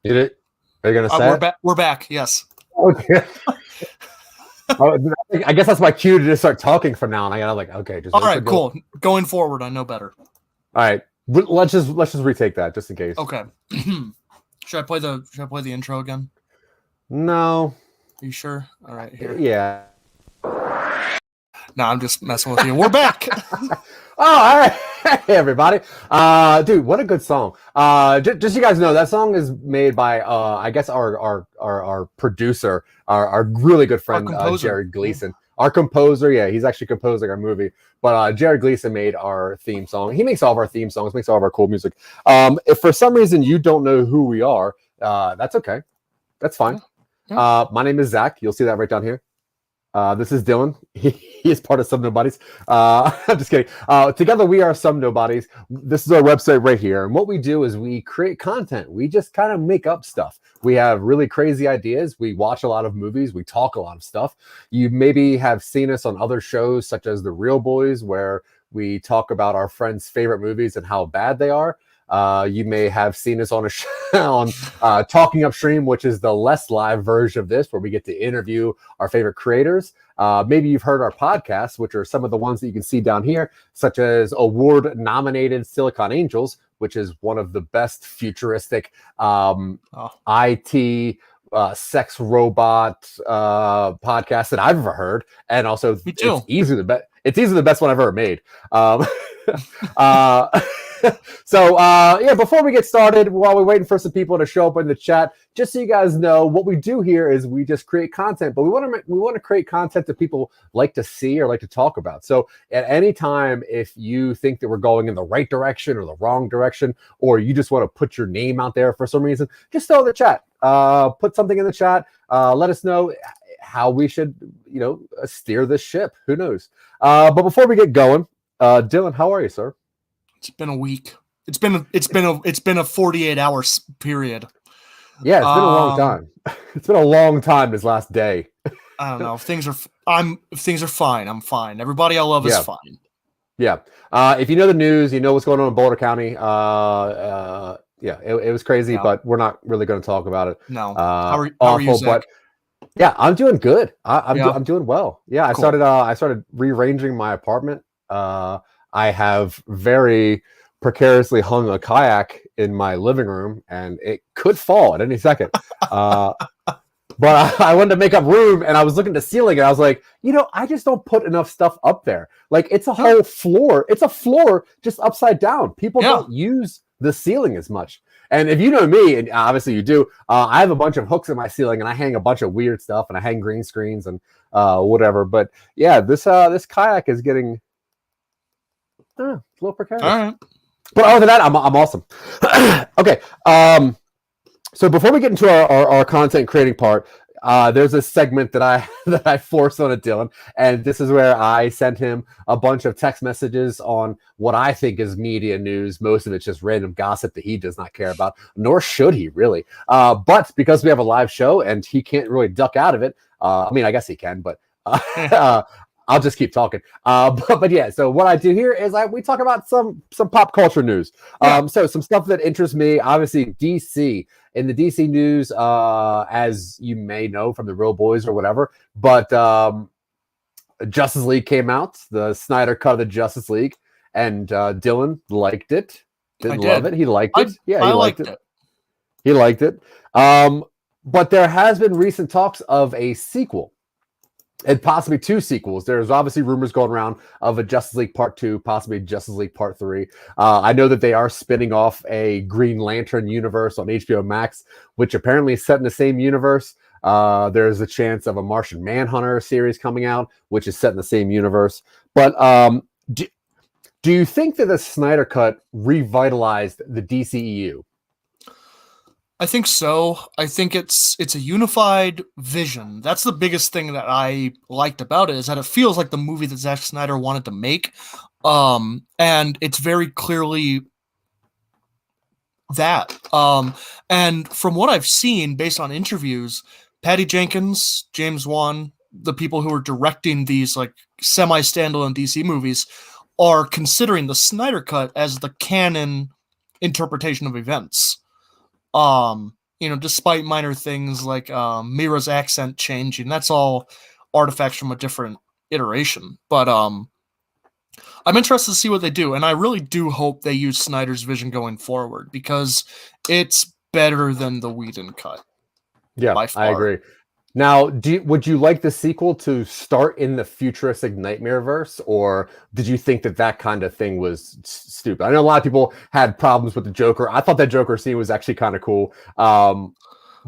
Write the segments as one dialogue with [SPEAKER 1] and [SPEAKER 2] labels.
[SPEAKER 1] Did it? Are you gonna say
[SPEAKER 2] we're back. Yes.
[SPEAKER 1] Okay. I guess that's my cue to just start talking from now on. I gotta okay. Just
[SPEAKER 2] all right. Cool. Going forward, I know better.
[SPEAKER 1] All right. Let's just retake that just in case.
[SPEAKER 2] Okay. Should I play the intro again?
[SPEAKER 1] No.
[SPEAKER 2] Are you sure? All right. Here.
[SPEAKER 1] Yeah.
[SPEAKER 2] No, I'm just messing with you. We're back.
[SPEAKER 1] Oh, all right. Hey, everybody. Dude, what a good song. Just so you guys know, that song is made by, I guess, our producer, our really good friend, Jared Gleason. Our composer, yeah, he's actually composing our movie. But Jared Gleason made our theme song. He makes all of our theme songs, makes all of our cool music. If for some reason you don't know who we are, that's okay. That's fine. Yeah. My name is Zach. You'll see that right down here. This is Dylan. He is part of Some Nobodies. I'm just kidding. Together we are Some Nobodies. This is our website right here. And what we do is we create content. We just kind of make up stuff. We have really crazy ideas. We watch a lot of movies. We talk a lot of stuff. You maybe have seen us on other shows such as The Real Boys, where we talk about our friends' favorite movies and how bad they are. You may have seen us on a show on Talking Upstream, which is the less live version of this, where we get to interview our favorite creators. Maybe you've heard our podcasts, which are some of the ones that you can see down here, such as award-nominated Silicon Angels, which is one of the best futuristic IT sex robot podcasts that I've ever heard, and also it's easily the best one I've ever made. So before we get started, while we're waiting for some people to show up in the chat, just so you guys know, what we do here is we just create content, but we want to create content that people like to see or like to talk about. So at any time, if you think that we're going in the right direction or the wrong direction, or you just want to put your name out there for some reason, just throw in the chat. Put something in the chat. Let us know how we should, steer this ship. Who knows? But before we get going, Dylan, how are you, sir?
[SPEAKER 2] It's been a week. It's been a 48-hour period.
[SPEAKER 1] Yeah, it's been a long time. It's been a long time this last day.
[SPEAKER 2] I don't know. If things are fine, I'm fine. Everybody I love is fine.
[SPEAKER 1] Yeah. If you know the news, you know what's going on in Boulder County. It was crazy, but we're not really going to talk about it.
[SPEAKER 2] No. How are you, Zach?
[SPEAKER 1] But yeah, I'm doing good. I'm doing well. Yeah, cool. I started rearranging my apartment. I have very precariously hung a kayak in my living room, and it could fall at any second. But I wanted to make up room, and I was looking at the ceiling, and I was like, I just don't put enough stuff up there. Like, it's a whole floor. It's a floor just upside down. People don't use the ceiling as much. And if you know me, and obviously you do, I have a bunch of hooks in my ceiling, and I hang a bunch of weird stuff, and I hang green screens and whatever. But yeah, this kayak is getting a little precarious.
[SPEAKER 2] All right.
[SPEAKER 1] But other than that, I'm awesome. Okay. So before we get into our content creating part, there's a segment that I forced on Dylan, and this is where I sent him a bunch of text messages on what I think is media news. Most of it's just random gossip that he does not care about, nor should he really. But because we have a live show and he can't really duck out of it, I mean, I guess he can, but I'll just keep talking. But yeah, so what I do here is we talk about some pop culture news. So some stuff that interests me, obviously DC. In the DC news, as you may know from The Real Boys or whatever, but Justice League came out, the Snyder cut of the Justice League, and Dylan liked it. Didn't love it. He liked it. Yeah, he liked it. He liked it. But there has been recent talks of a sequel. And possibly two sequels. There's obviously rumors going around of a Justice League Part 2, possibly Justice League Part 3. I know that they are spinning off a Green Lantern universe on HBO Max, which apparently is set in the same universe. There's a chance of a Martian Manhunter series coming out, which is set in the same universe. But do you think that the Snyder Cut revitalized the DCEU?
[SPEAKER 2] I think so. I think it's a unified vision. That's the biggest thing that I liked about it, is that it feels like the movie that Zack Snyder wanted to make. And it's very clearly that. And from what I've seen, based on interviews, Patty Jenkins, James Wan, the people who are directing these like semi-standalone DC movies, are considering the Snyder Cut as the canon interpretation of events. Despite minor things like Mira's accent changing, that's all artifacts from a different iteration. But I'm interested to see what they do, and I really do hope they use Snyder's vision going forward, because it's better than the Whedon cut.
[SPEAKER 1] Yeah, I agree. Now, would you like the sequel to start in the futuristic Nightmareverse, or did you think that kind of thing was stupid? I know a lot of people had problems with the Joker. I thought that Joker scene was actually kind of cool. But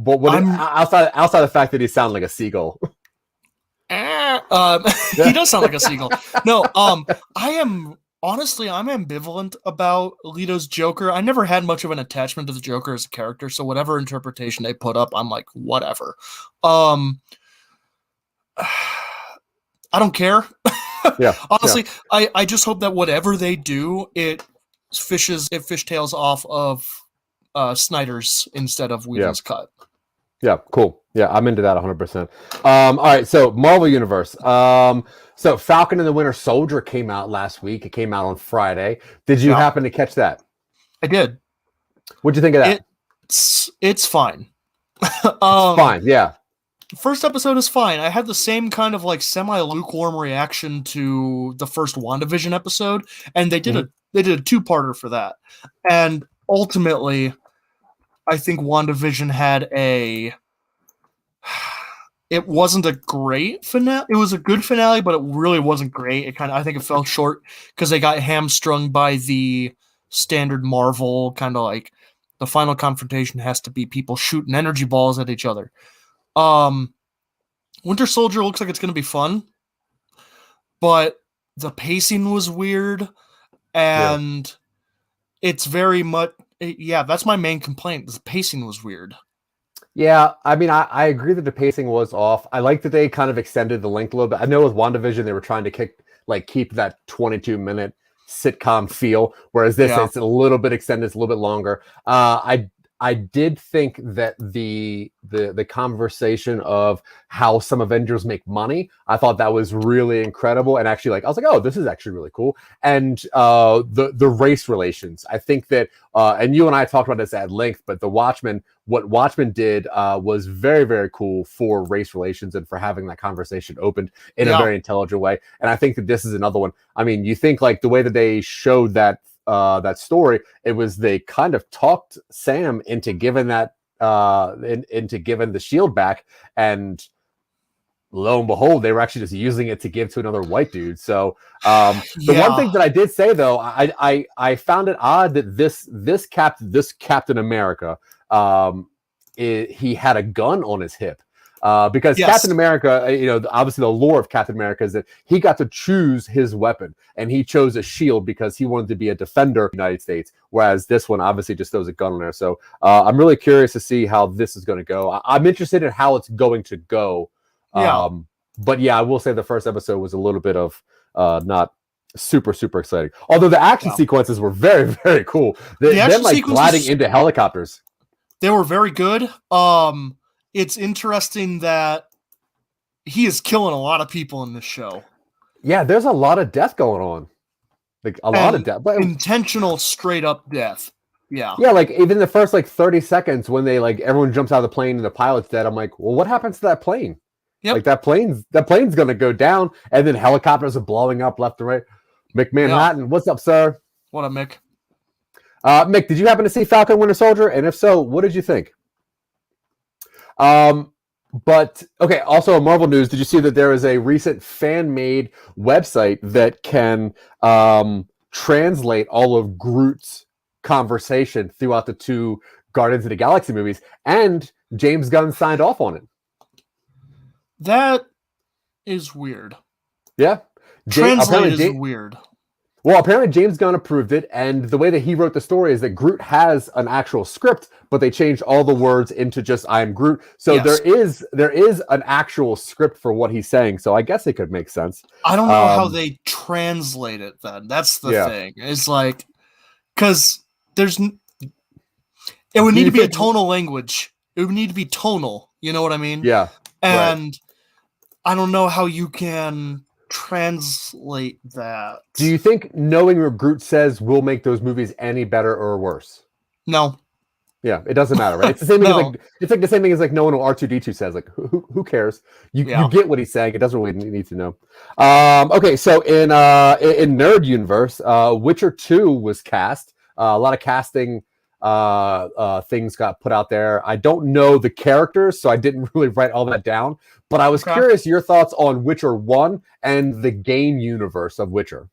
[SPEAKER 1] outside of the fact that he sounded like a seagull.
[SPEAKER 2] He does sound like a seagull. No, I'm ambivalent about Leto's Joker. I never had much of an attachment to the Joker as a character, so whatever interpretation they put up, I'm like, whatever. I don't care.
[SPEAKER 1] Yeah.
[SPEAKER 2] Honestly, yeah. I just hope that whatever they do, it fishtails off of Snyder's instead of Whedon's cut.
[SPEAKER 1] Yeah, cool. Yeah, I'm into that 100%. All right, so Marvel Universe. So Falcon and the Winter Soldier came out last week. It came out on Friday. Did you happen to catch that?
[SPEAKER 2] I did.
[SPEAKER 1] What'd you think of that?
[SPEAKER 2] It's fine.
[SPEAKER 1] Fine, yeah.
[SPEAKER 2] The first episode is fine. I had the same kind of like semi-lukewarm reaction to the first WandaVision episode, and they did a two-parter for that. And ultimately, I think WandaVision had it wasn't a great finale. It was a good finale, but it really wasn't great. I think it fell short because they got hamstrung by the standard Marvel kind of like the final confrontation has to be people shooting energy balls at each other. Winter Soldier looks like it's going to be fun, but the pacing was weird, and it's very much that's my main complaint. The pacing was weird.
[SPEAKER 1] Yeah, I mean, I agree that the pacing was off. I like that they kind of extended the length a little bit. I know with WandaVision they were trying to keep that 22-minute sitcom feel, whereas this it's a little bit extended, it's a little bit longer. I did think that the conversation of how some Avengers make money, I thought that was really incredible, and actually, I was like, oh, this is actually really cool. And the race relations, I think that, and you and I talked about this at length, but what Watchmen did was very, very cool for race relations and for having that conversation opened in a very intelligent way. And I think that this is another one. I mean, you think like the way that they showed that story, it was they kind of talked Sam into giving that into giving the shield back, and lo and behold, they were actually just using it to give to another white dude. So the one thing that I did say though, I found it odd that this Captain America, he had a gun on his hip. Because Captain America, obviously the lore of Captain America is that he got to choose his weapon, and he chose a shield because he wanted to be a defender of the United States, whereas this one obviously just throws a gun on there. So I'm really curious to see how this is going to go. I'm interested in how it's going to go. But I will say the first episode was a little bit of not super, super exciting. Although the action sequences were very, very cool. Them like gliding into helicopters.
[SPEAKER 2] They were very good. It's interesting that he is killing a lot of people in this show. Yeah,
[SPEAKER 1] there's a lot of death going on. Like a lot of death. But
[SPEAKER 2] intentional straight up death. Yeah.
[SPEAKER 1] Yeah, like even the first 30 seconds when they everyone jumps out of the plane and the pilot's dead, I'm like, well, what happens to that plane?
[SPEAKER 2] Yep.
[SPEAKER 1] Like that plane's gonna go down, and then helicopters are blowing up left and right. Mick Manhattan, what's up, sir?
[SPEAKER 2] What up, Mick?
[SPEAKER 1] Mick, did you happen to see Falcon Winter Soldier? And if so, what did you think? But okay, also in Marvel news, did you see that there is a recent fan-made website that can translate all of Groot's conversation throughout the two Guardians of the Galaxy movies, and James Gunn signed off on it.
[SPEAKER 2] That is weird.
[SPEAKER 1] Yeah.
[SPEAKER 2] Translate is weird.
[SPEAKER 1] Well, apparently James Gunn approved it, and the way that he wrote the story is that Groot has an actual script, but they changed all the words into just "I am Groot." So
[SPEAKER 2] Yes.
[SPEAKER 1] there is an actual script for what he's saying. So I guess it could make sense.
[SPEAKER 2] I don't know how they translate it. Then that's the thing. It's like because it would need to be a tonal language. It would need to be tonal. You know what I mean?
[SPEAKER 1] Yeah.
[SPEAKER 2] And I don't know how you can translate that.
[SPEAKER 1] Do you think knowing what Groot says will make those movies any better or worse?
[SPEAKER 2] No.
[SPEAKER 1] Yeah, it doesn't matter, right? It's the same thing. It's like the same thing as like knowing what R2D2 says. Like, who cares? You get what he's saying. It doesn't really need to know. Okay, so in Nerd Universe, Witcher 2 was cast. A lot of casting things got put out there. I don't know the characters, so I didn't really write all that down. But I was curious your thoughts on Witcher 1 and the game universe of Witcher.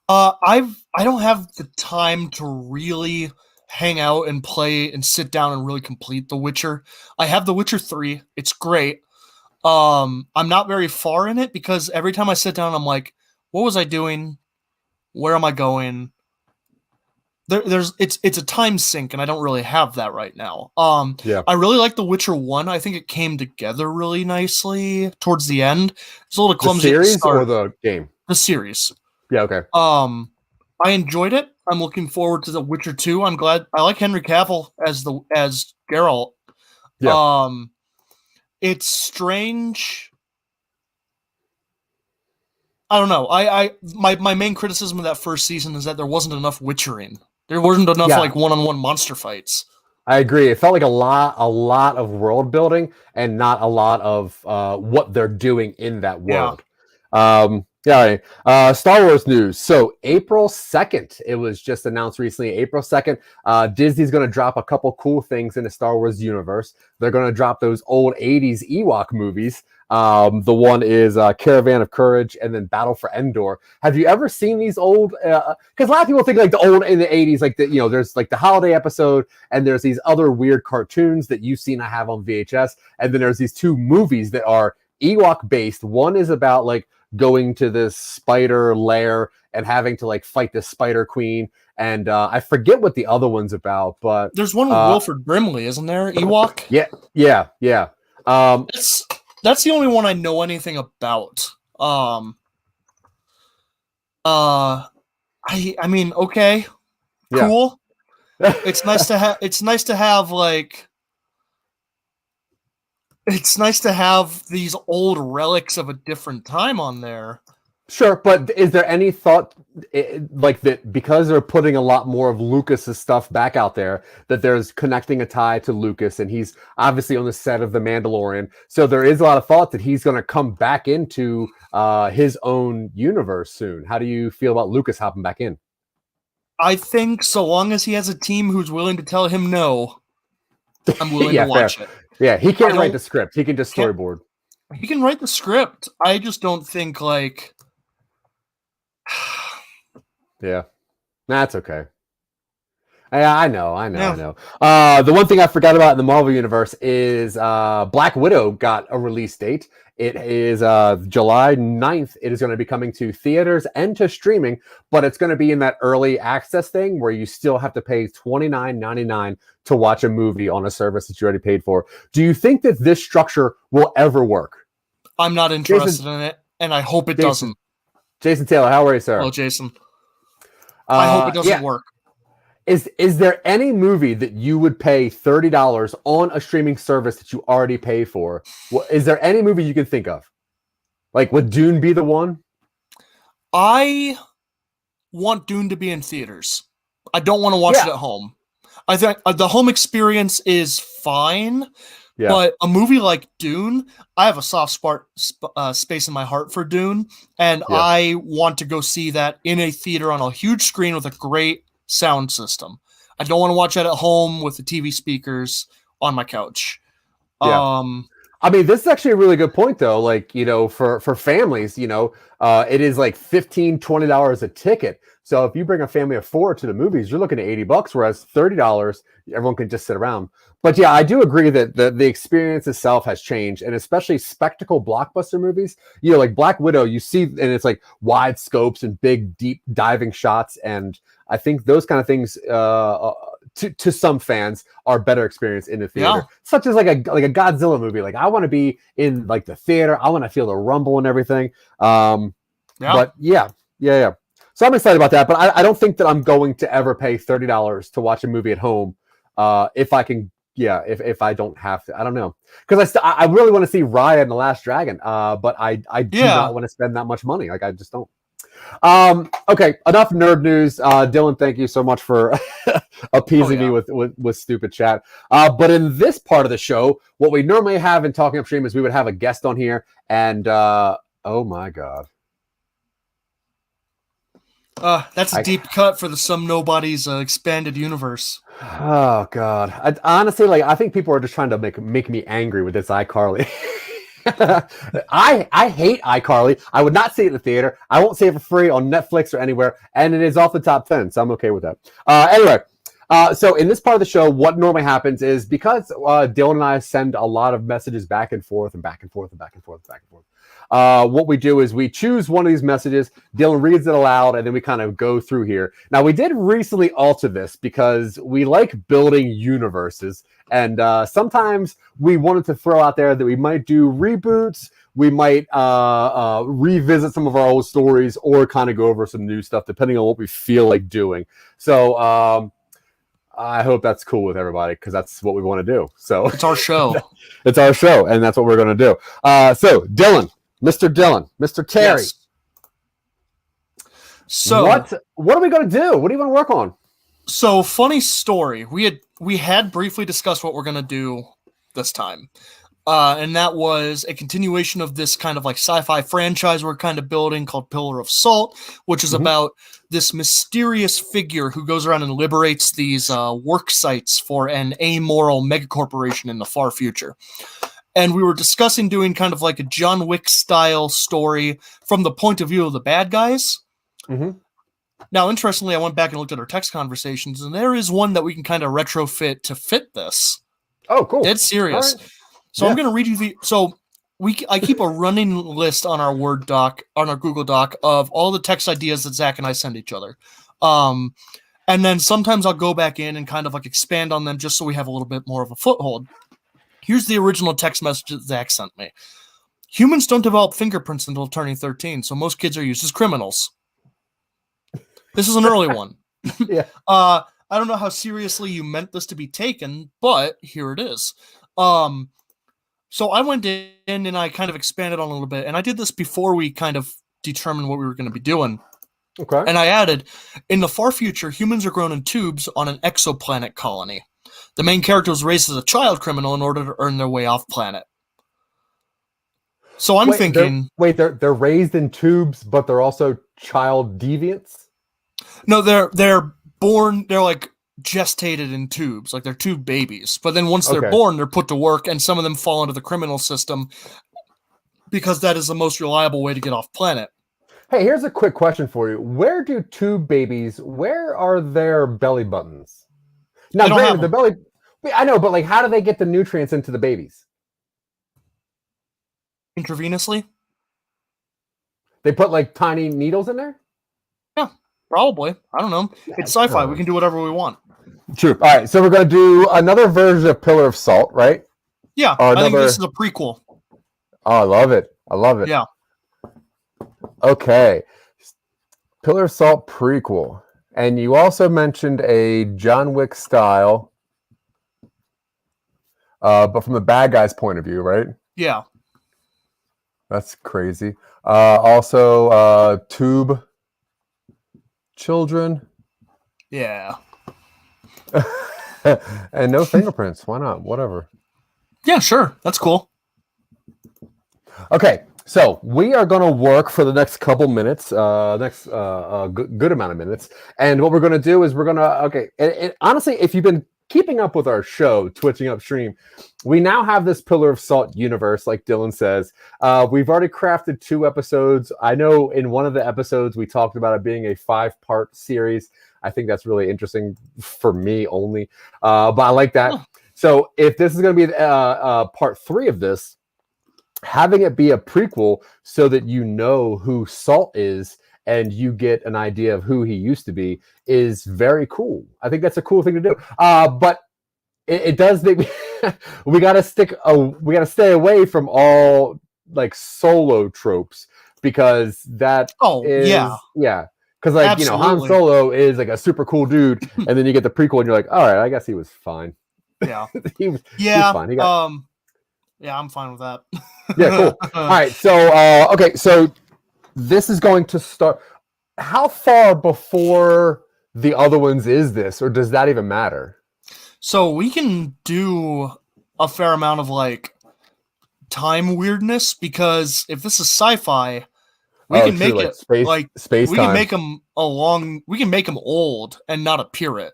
[SPEAKER 2] I don't have the time to really hang out and play and sit down and really complete The Witcher. I have The Witcher 3. It's great. I'm not very far in it because every time I sit down, I'm like, what was I doing? Where am I going? It's a time sink, and I don't really have that right now. I really like The Witcher 1. I think it came together really nicely towards the end. It's a little clumsy.
[SPEAKER 1] The series or the game?
[SPEAKER 2] The series.
[SPEAKER 1] Yeah, okay.
[SPEAKER 2] I enjoyed it. I'm looking forward to The Witcher 2. I'm glad. I like Henry Cavill as Geralt.
[SPEAKER 1] Yeah.
[SPEAKER 2] It's strange. I don't know. My main criticism of that first season is that there wasn't enough witchering. There wasn't enough like one-on-one monster fights. I
[SPEAKER 1] agree. It felt like a lot of world building and not a lot of what they're doing in that world. Star Wars news. So April 2nd, it was just announced recently, April 2nd, Disney's going to drop a couple cool things in the Star Wars universe. They're going to drop those old 80s Ewok movies. The one is Caravan of Courage and then Battle for Endor. Have you ever seen these old? Because a lot of people think like the old in the 80s, like there's like the holiday episode and there's these other weird cartoons that you've seen I have on VHS. And then there's these two movies that are Ewok based. One is about like going to this spider lair and having to like fight the Spider Queen. And I forget what the other one's about, but
[SPEAKER 2] there's one with Wilford Brimley, isn't there? Ewok?
[SPEAKER 1] Yeah.
[SPEAKER 2] That's the only one I know anything about. I mean, okay, cool. Yeah. It's nice to have. It's nice to have these old relics of a different time on there.
[SPEAKER 1] Sure, but is there any thought like that because they're putting a lot more of Lucas's stuff back out there that there's connecting a tie to Lucas and he's obviously on the set of The Mandalorian. So there is a lot of thought that he's going to come back into his own universe soon. How do you feel about Lucas hopping back in?
[SPEAKER 2] I think so long as he has a team who's willing to tell him no, I'm willing to watch it.
[SPEAKER 1] Yeah, he can't write the script. He can just storyboard.
[SPEAKER 2] He can write the script. I just don't think like
[SPEAKER 1] yeah, that's okay. I know. The one thing I forgot about in the Marvel Universe is Black Widow got a release date. It is July 9th. It is going to be coming to theaters and to streaming, but it's going to be in that early access thing where you still have to pay $29.99 to watch a movie on a service that you already paid for. Do you think that this structure will ever work?
[SPEAKER 2] I'm not interested in it, and I hope it doesn't.
[SPEAKER 1] Jason Taylor, how are you, sir?
[SPEAKER 2] Oh, Jason. I hope it doesn't work.
[SPEAKER 1] Is there any movie that you would pay $30 on a streaming service that you already pay for? Is there any movie you can think of? Like, would Dune be the one?
[SPEAKER 2] I want Dune to be in theaters. I don't want to watch it at home. I think the home experience is fine. Yeah. But a movie like Dune, I have a soft space in my heart for Dune, and I want to go see that in a theater on a huge screen with a great sound system. I don't want to watch that at home with the TV speakers on my couch.
[SPEAKER 1] Yeah. I mean, this is actually a really good point, though. Like, for families, it is like $15, $20 a ticket. So if you bring a family of 4 to the movies, you're looking at $80, whereas $30, everyone can just sit around. But yeah, I do agree that the experience itself has changed, and especially spectacle blockbuster movies. You know, like Black Widow, you see, and it's like wide scopes and big, deep diving shots, and I think those kind of things, to some fans, are better experience in the theater.
[SPEAKER 2] Yeah.
[SPEAKER 1] Such as like a Godzilla movie. Like I want to be in like the theater. I want to feel the rumble and everything. But yeah. So I'm excited about that. But I don't think that I'm going to ever pay $30 to watch a movie at home. If I can. Yeah, if I don't have to, I don't know, because I really want to see Raya and the Last Dragon, but I do not want to spend that much money. Like I just don't. Okay, enough nerd news. Dylan, thank you so much for appeasing me with stupid chat. But in this part of the show, what we normally have in Talking Upstream is we would have a guest on here, and oh my god.
[SPEAKER 2] That's a deep cut for the Some Nobodies expanded universe.
[SPEAKER 1] Oh god! Honestly, like I think people are just trying to make me angry with this iCarly. I hate iCarly. I would not see it in the theater. I won't see it for free on Netflix or anywhere, and it is off the top 10, so I'm okay with that. Anyway, so in this part of the show, what normally happens is because Dylan and I send a lot of messages back and forth and back and forth and back and forth and back and forth. What we do is we choose one of these messages, Dylan reads it aloud, and then we kind of go through here. Now, we did recently alter this because we like building universes, and sometimes we wanted to throw out there that we might do reboots, we might revisit some of our old stories, or kind of go over some new stuff, depending on what we feel like doing. So I hope that's cool with everybody, because that's what we want to do. So
[SPEAKER 2] it's our show.
[SPEAKER 1] It's our show, and that's what we're going to do. So, Dylan. Mr. Dylan, Mr. Terry.
[SPEAKER 2] Yes. So
[SPEAKER 1] what are we going to do? What do you want to work on?
[SPEAKER 2] So funny story. We had briefly discussed what we're going to do this time. And that was a continuation of this kind of like sci-fi franchise we're kind of building called Pillar of Salt, which is about this mysterious figure who goes around and liberates these work sites for an amoral megacorporation in the far future. And we were discussing doing kind of like a John Wick style story from the point of view of the bad guys.
[SPEAKER 1] Mm-hmm.
[SPEAKER 2] Now, interestingly, I went back and looked at our text conversations, and there is one that we can kind of retrofit to fit this.
[SPEAKER 1] Oh, cool.
[SPEAKER 2] Dead serious.
[SPEAKER 1] Right.
[SPEAKER 2] So I'm going to read you I keep a running list on our Word doc, on our Google Doc, of all the text ideas that Zach and I send each other. And then sometimes I'll go back in and kind of like expand on them just so we have a little bit more of a foothold. Here's the original text message that Zach sent me. Humans don't develop fingerprints until turning 13, so most kids are used as criminals. This is an early one.
[SPEAKER 1] Yeah.
[SPEAKER 2] I don't know how seriously you meant this to be taken, but here it is. So I went in and I kind of expanded on a little bit, and I did this before we kind of determined what we were going to be doing.
[SPEAKER 1] Okay.
[SPEAKER 2] And I added, in the far future, humans are grown in tubes on an exoplanet colony. The main character was raised as a child criminal in order to earn their way off planet. So I'm thinking...
[SPEAKER 1] They're raised in tubes, but they're also child deviants?
[SPEAKER 2] No, they're born, they're like gestated in tubes, like they're tube babies. But then once they're born, they're put to work, and some of them fall into the criminal system because that is the most reliable way to get off planet.
[SPEAKER 1] Hey, here's a quick question for you. Where do tube babies, where are their belly buttons? Now, granted, the belly... I know, but like, how do they get the nutrients into the babies?
[SPEAKER 2] Intravenously?
[SPEAKER 1] They put like tiny needles in there?
[SPEAKER 2] Yeah, probably. I don't know. It's sci-fi. We can do whatever we want.
[SPEAKER 1] True. All right, so we're going to do another version of Pillar of Salt, right?
[SPEAKER 2] Yeah, I think this is a prequel.
[SPEAKER 1] Oh, I love it. I love it.
[SPEAKER 2] Yeah.
[SPEAKER 1] Okay. Pillar of Salt prequel. And you also mentioned a John Wick style, but from the bad guy's point of view, right?
[SPEAKER 2] Yeah.
[SPEAKER 1] That's crazy. Also, tube children.
[SPEAKER 2] Yeah.
[SPEAKER 1] And no fingerprints. Why not? Whatever.
[SPEAKER 2] Yeah, sure. That's cool.
[SPEAKER 1] Okay. So we are going to work for the next couple minutes, good amount of minutes. And what we're going to do is we're going to, honestly, if you've been keeping up with our show, Twitching UpStream, we now have this Pillar of Salt universe, like Dylan says. We've already crafted 2 episodes. I know in one of the episodes we talked about it being a 5-part series. I think that's really interesting for me only, but I like that. So if this is going to be part 3 of this, having it be a prequel so that you know who Salt is and you get an idea of who he used to be is very cool. I think that's a cool thing to do. But it does make me we gotta stay away from all like solo tropes, because that because like
[SPEAKER 2] Absolutely.
[SPEAKER 1] you know, Han Solo is like a super cool dude, and then you get the prequel and you're like, all right, I guess he was fine. he was fine.
[SPEAKER 2] Yeah, I'm fine with that.
[SPEAKER 1] Yeah, cool. All right, so okay, so this is going to start. How far before the other ones is this, or does that even matter?
[SPEAKER 2] So we can do a fair amount of like time weirdness, because if this is sci-fi, we can make it
[SPEAKER 1] space.
[SPEAKER 2] We can make them we can make them old and not appear it.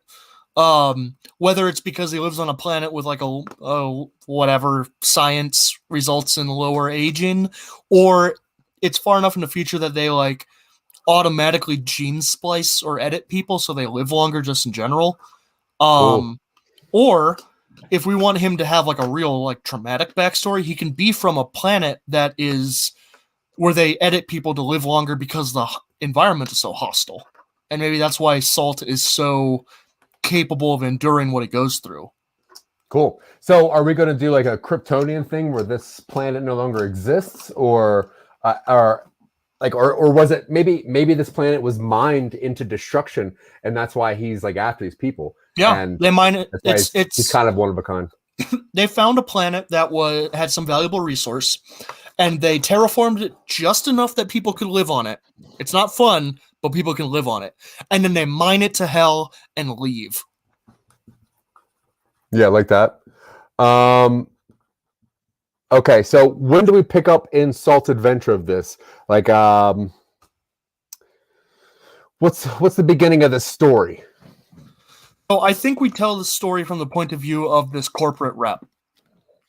[SPEAKER 2] Whether it's because he lives on a planet with like a whatever science results in lower aging, or it's far enough in the future that they like automatically gene splice or edit people so they live longer just in general.
[SPEAKER 1] Cool.
[SPEAKER 2] Or if we want him to have like a real like traumatic backstory, he can be from a planet that is where they edit people to live longer because the environment is so hostile. And maybe that's why Salt is so capable of enduring what he goes through.
[SPEAKER 1] Cool. So are we going to do like a Kryptonian thing where this planet no longer exists, or was it maybe this planet was mined into destruction and that's why he's like after these people?
[SPEAKER 2] Yeah,
[SPEAKER 1] and
[SPEAKER 2] they mine it.
[SPEAKER 1] He's kind of one of a kind.
[SPEAKER 2] They found a planet that had some valuable resource, and they terraformed it just enough that people could live on it. It's not fun, but people can live on it. And then they mine it to hell and leave.
[SPEAKER 1] Yeah, like that. Okay, so when do we pick up in Salt's adventure of this? Like, what's the beginning of the story?
[SPEAKER 2] So I think we tell the story from the point of view of this corporate rep.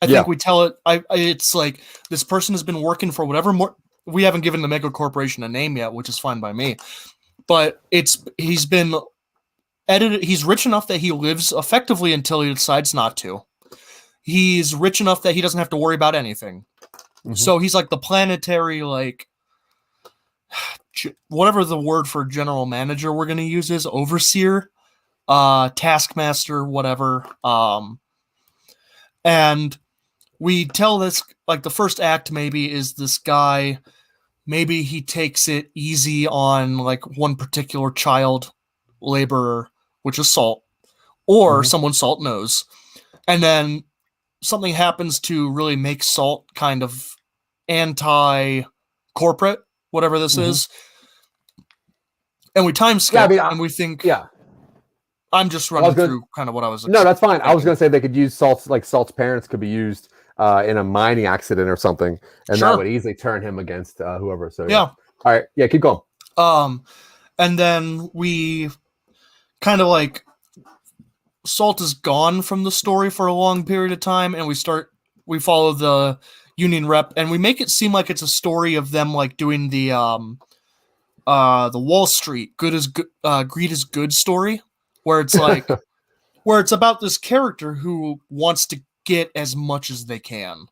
[SPEAKER 2] I think we tell it. It's like this person has been working for whatever we haven't given the mega corporation a name yet, which is fine by me. But he's been edited. He's rich enough that he lives effectively until he decides not to. He's rich enough that he doesn't have to worry about anything. Mm-hmm. So he's like the planetary, like whatever the word for general manager we're going to use is, overseer, taskmaster, whatever. And we tell this, like the first act maybe is this guy, maybe he takes it easy on like one particular child laborer, which is Salt, or someone Salt knows. And then something happens to really make Salt kind of anti-corporate, whatever this is. And we time skip, and we think...
[SPEAKER 1] Yeah.
[SPEAKER 2] I'm just running through kind of what I was...
[SPEAKER 1] No, that's fine. I was going to say they could use Salt's parents could be used in a mining accident or something, and that would easily turn him against whoever. So yeah. All right. Yeah, keep going.
[SPEAKER 2] And then we kind of like... Salt is gone from the story for a long period of time, and we follow the union rep, and we make it seem like it's a story of them like doing the Wall Street greed is good story, where it's like where it's about this character who wants to get as much as they can,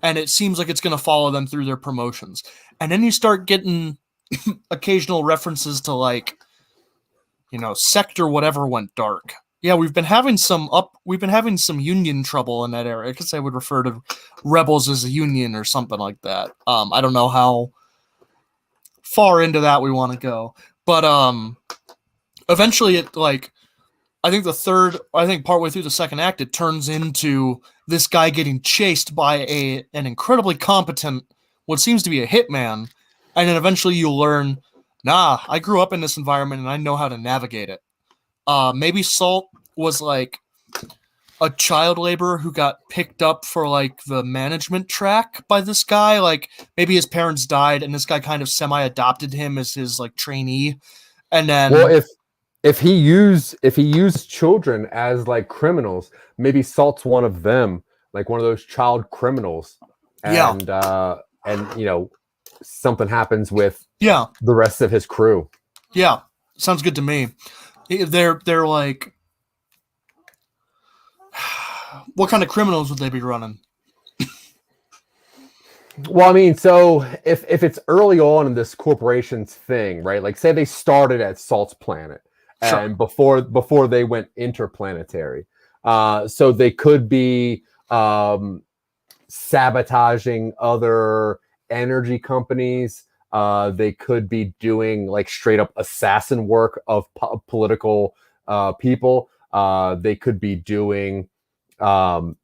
[SPEAKER 2] and it seems like it's going to follow them through their promotions. And then you start getting occasional references to like, you know, Sector whatever went dark. Yeah, we've been having some union trouble in that area. I guess I would refer to rebels as a union or something like that. I don't know how far into that we want to go, but eventually it like I think partway through the second act it turns into this guy getting chased by an incredibly competent, what seems to be a hitman, and then eventually you learn, I grew up in this environment and I know how to navigate it. Maybe Salt was like a child laborer who got picked up for like the management track by this guy. Like maybe his parents died and this guy kind of semi-adopted him as his like trainee. And then,
[SPEAKER 1] well, if he used children as like criminals, maybe Salt's one of them, like one of those child criminals, and something happens with
[SPEAKER 2] Yeah.
[SPEAKER 1] the rest of his crew.
[SPEAKER 2] Yeah. Sounds good to me. They're like, what kind of criminals would they be running?
[SPEAKER 1] Well, I mean, so if it's early on in this corporation's thing, right? Like, say they started at Salt's planet, and before they went interplanetary, so they could be sabotaging other energy companies. They could be doing like straight up assassin work of political people. They could be doing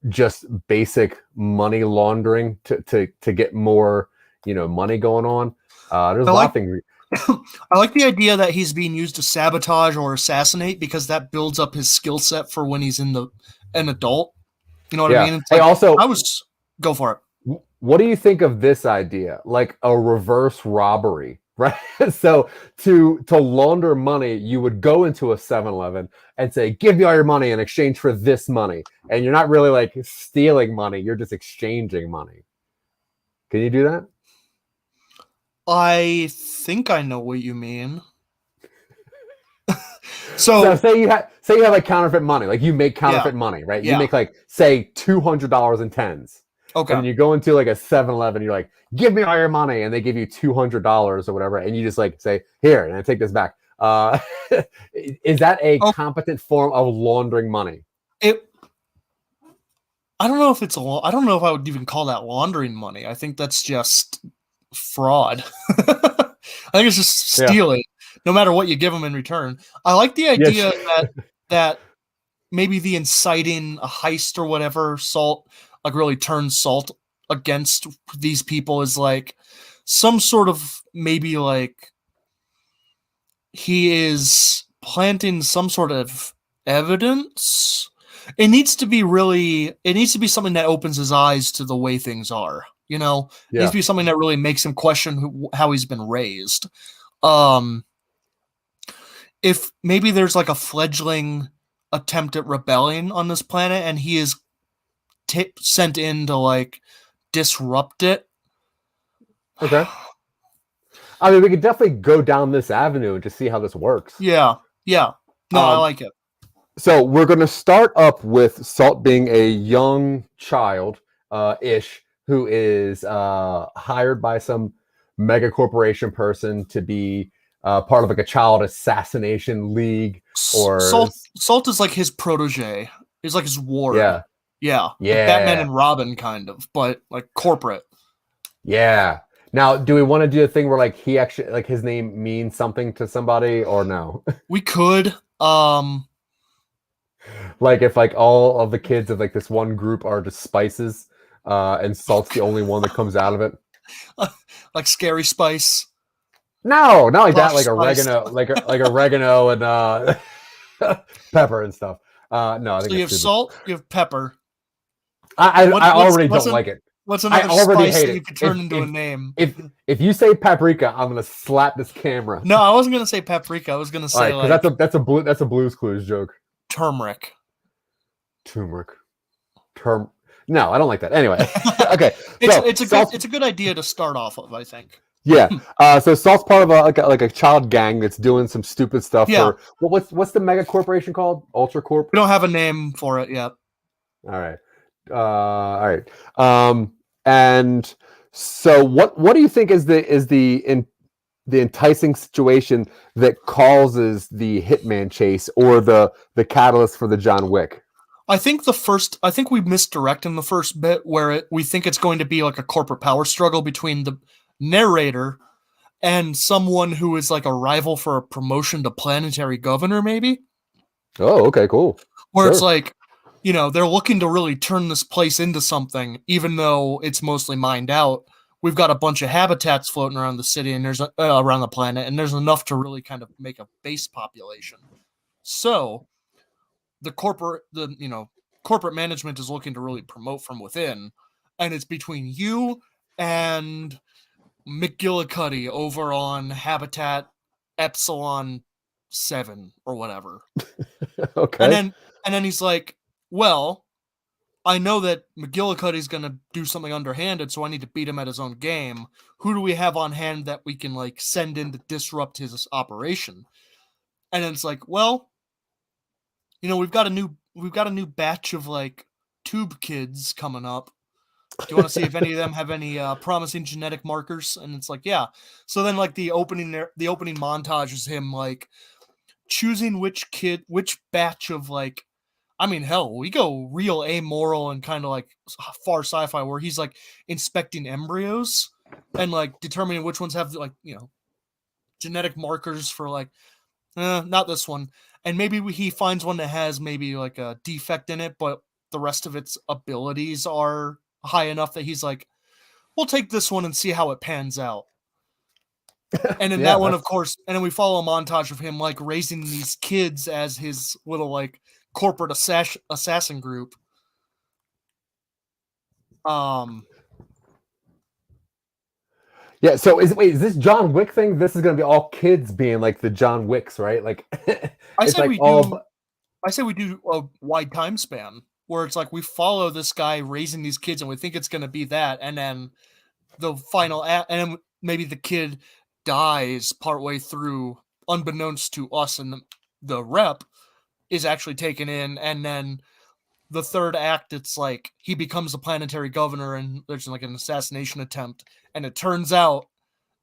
[SPEAKER 1] just basic money laundering to get more money going on. There's a lot of things.
[SPEAKER 2] I like the idea that he's being used to sabotage or assassinate, because that builds up his skill set for when he's an adult. You know what I mean? It's like, go for it.
[SPEAKER 1] What do you think of this idea? Like a reverse robbery, right? So to launder money, you would go into a 7-Eleven and say, give me all your money in exchange for this money. And you're not really like stealing money, you're just exchanging money. Can you do that?
[SPEAKER 2] I think I know what you mean. So
[SPEAKER 1] say you have like counterfeit money, like you make counterfeit money, right? You make like say $200 in tens. Okay. And you go into like a 7-Eleven, you're like, give me all your money, and they give you $200 or whatever, and you just like say, here, and I take this back. Is that a competent form of laundering money?
[SPEAKER 2] I don't know if I don't know if I would even call that laundering money. I think that's just fraud. I think it's just stealing, no matter what you give them in return. I like the idea that maybe the inciting a heist or whatever, Salt, like really turns Salt against these people, is like some sort of, maybe like he is planting some sort of evidence. It needs to be something that opens his eyes to the way things are. It needs to be something that really makes him question how he's been raised. If maybe there's like a fledgling attempt at rebelling on this planet, and he is sent in to like disrupt it.
[SPEAKER 1] Okay. I mean, we could definitely go down this avenue and just see how this works.
[SPEAKER 2] Yeah. No, I like it.
[SPEAKER 1] So we're going to start up with Salt being a young child, ish, who is hired by some mega corporation person to be part of like a child assassination league. Or
[SPEAKER 2] Salt is like his protege. He's like his ward. Yeah. Like Batman and Robin, kind of, but like corporate.
[SPEAKER 1] Yeah. Now, do we want to do a thing where like he actually, like his name means something to somebody, or no?
[SPEAKER 2] We could.
[SPEAKER 1] Like if like all of the kids of like this one group are just spices, and Salt's the only one that comes out of it.
[SPEAKER 2] Like Scary Spice.
[SPEAKER 1] No, not like that. Like
[SPEAKER 2] Spice.
[SPEAKER 1] oregano, like oregano and pepper and stuff. No, I think
[SPEAKER 2] so you have salt, you have pepper.
[SPEAKER 1] I already don't like it.
[SPEAKER 2] What's another spice that you could turn into a name?
[SPEAKER 1] If you say paprika, I'm gonna slap this camera.
[SPEAKER 2] No, I wasn't gonna say paprika. I was gonna say
[SPEAKER 1] like that's a Blue's Clues joke.
[SPEAKER 2] Turmeric.
[SPEAKER 1] No, I don't like that. Anyway, okay.
[SPEAKER 2] It's a good idea to start off with, I think.
[SPEAKER 1] Yeah. So Salt's part of a child gang that's doing some stupid stuff.
[SPEAKER 2] Yeah.
[SPEAKER 1] For what's the mega corporation called? Ultra Corp.
[SPEAKER 2] We don't have a name for it yet.
[SPEAKER 1] All right. And so what do you think is the enticing situation that causes the hitman chase, or the catalyst for the John Wick?
[SPEAKER 2] I think we misdirect in the first bit, where we think it's going to be like a corporate power struggle between the narrator and someone who is like a rival for a promotion to planetary governor, maybe.
[SPEAKER 1] Oh, okay, cool.
[SPEAKER 2] Where It's like, they're looking to really turn this place into something, even though it's mostly mined out. We've got a bunch of habitats floating around the city, and there's around the planet, and there's enough to really kind of make a base population. So the corporate management is looking to really promote from within, and it's between you and McGillicuddy over on Habitat Epsilon 7 or whatever.
[SPEAKER 1] Okay.
[SPEAKER 2] And then he's like, well, I know that McGillicuddy's going to do something underhanded, so I need to beat him at his own game. Who do we have on hand that we can like send in to disrupt his operation? And then it's like, well, you know, we've got a new batch of like tube kids coming up. Do you want to see if any of them have any promising genetic markers? And it's like, yeah. So then like the opening montage is him like choosing which batch of like, I mean, hell, we go real amoral and kind of like far sci-fi where he's like inspecting embryos and like determining which ones have like, you know, genetic markers for like, not this one. And maybe he finds one that has maybe like a defect in it, but the rest of its abilities are high enough that he's like, we'll take this one and see how it pans out. And then
[SPEAKER 1] Yeah,
[SPEAKER 2] that one, of course, and then we follow a montage of him like raising these kids as his little like corporate assassin group.
[SPEAKER 1] Yeah, so is this John Wick thing? This is gonna be all kids being like the John Wicks, right? Like
[SPEAKER 2] I
[SPEAKER 1] it's
[SPEAKER 2] say
[SPEAKER 1] like
[SPEAKER 2] we do a wide time span where it's like we follow this guy raising these kids and we think it's going to be that, and then the final and then maybe the kid dies partway through, unbeknownst to us, and the rep is actually taken in, and then the third act, it's like he becomes a planetary governor and there's like an assassination attempt, and it turns out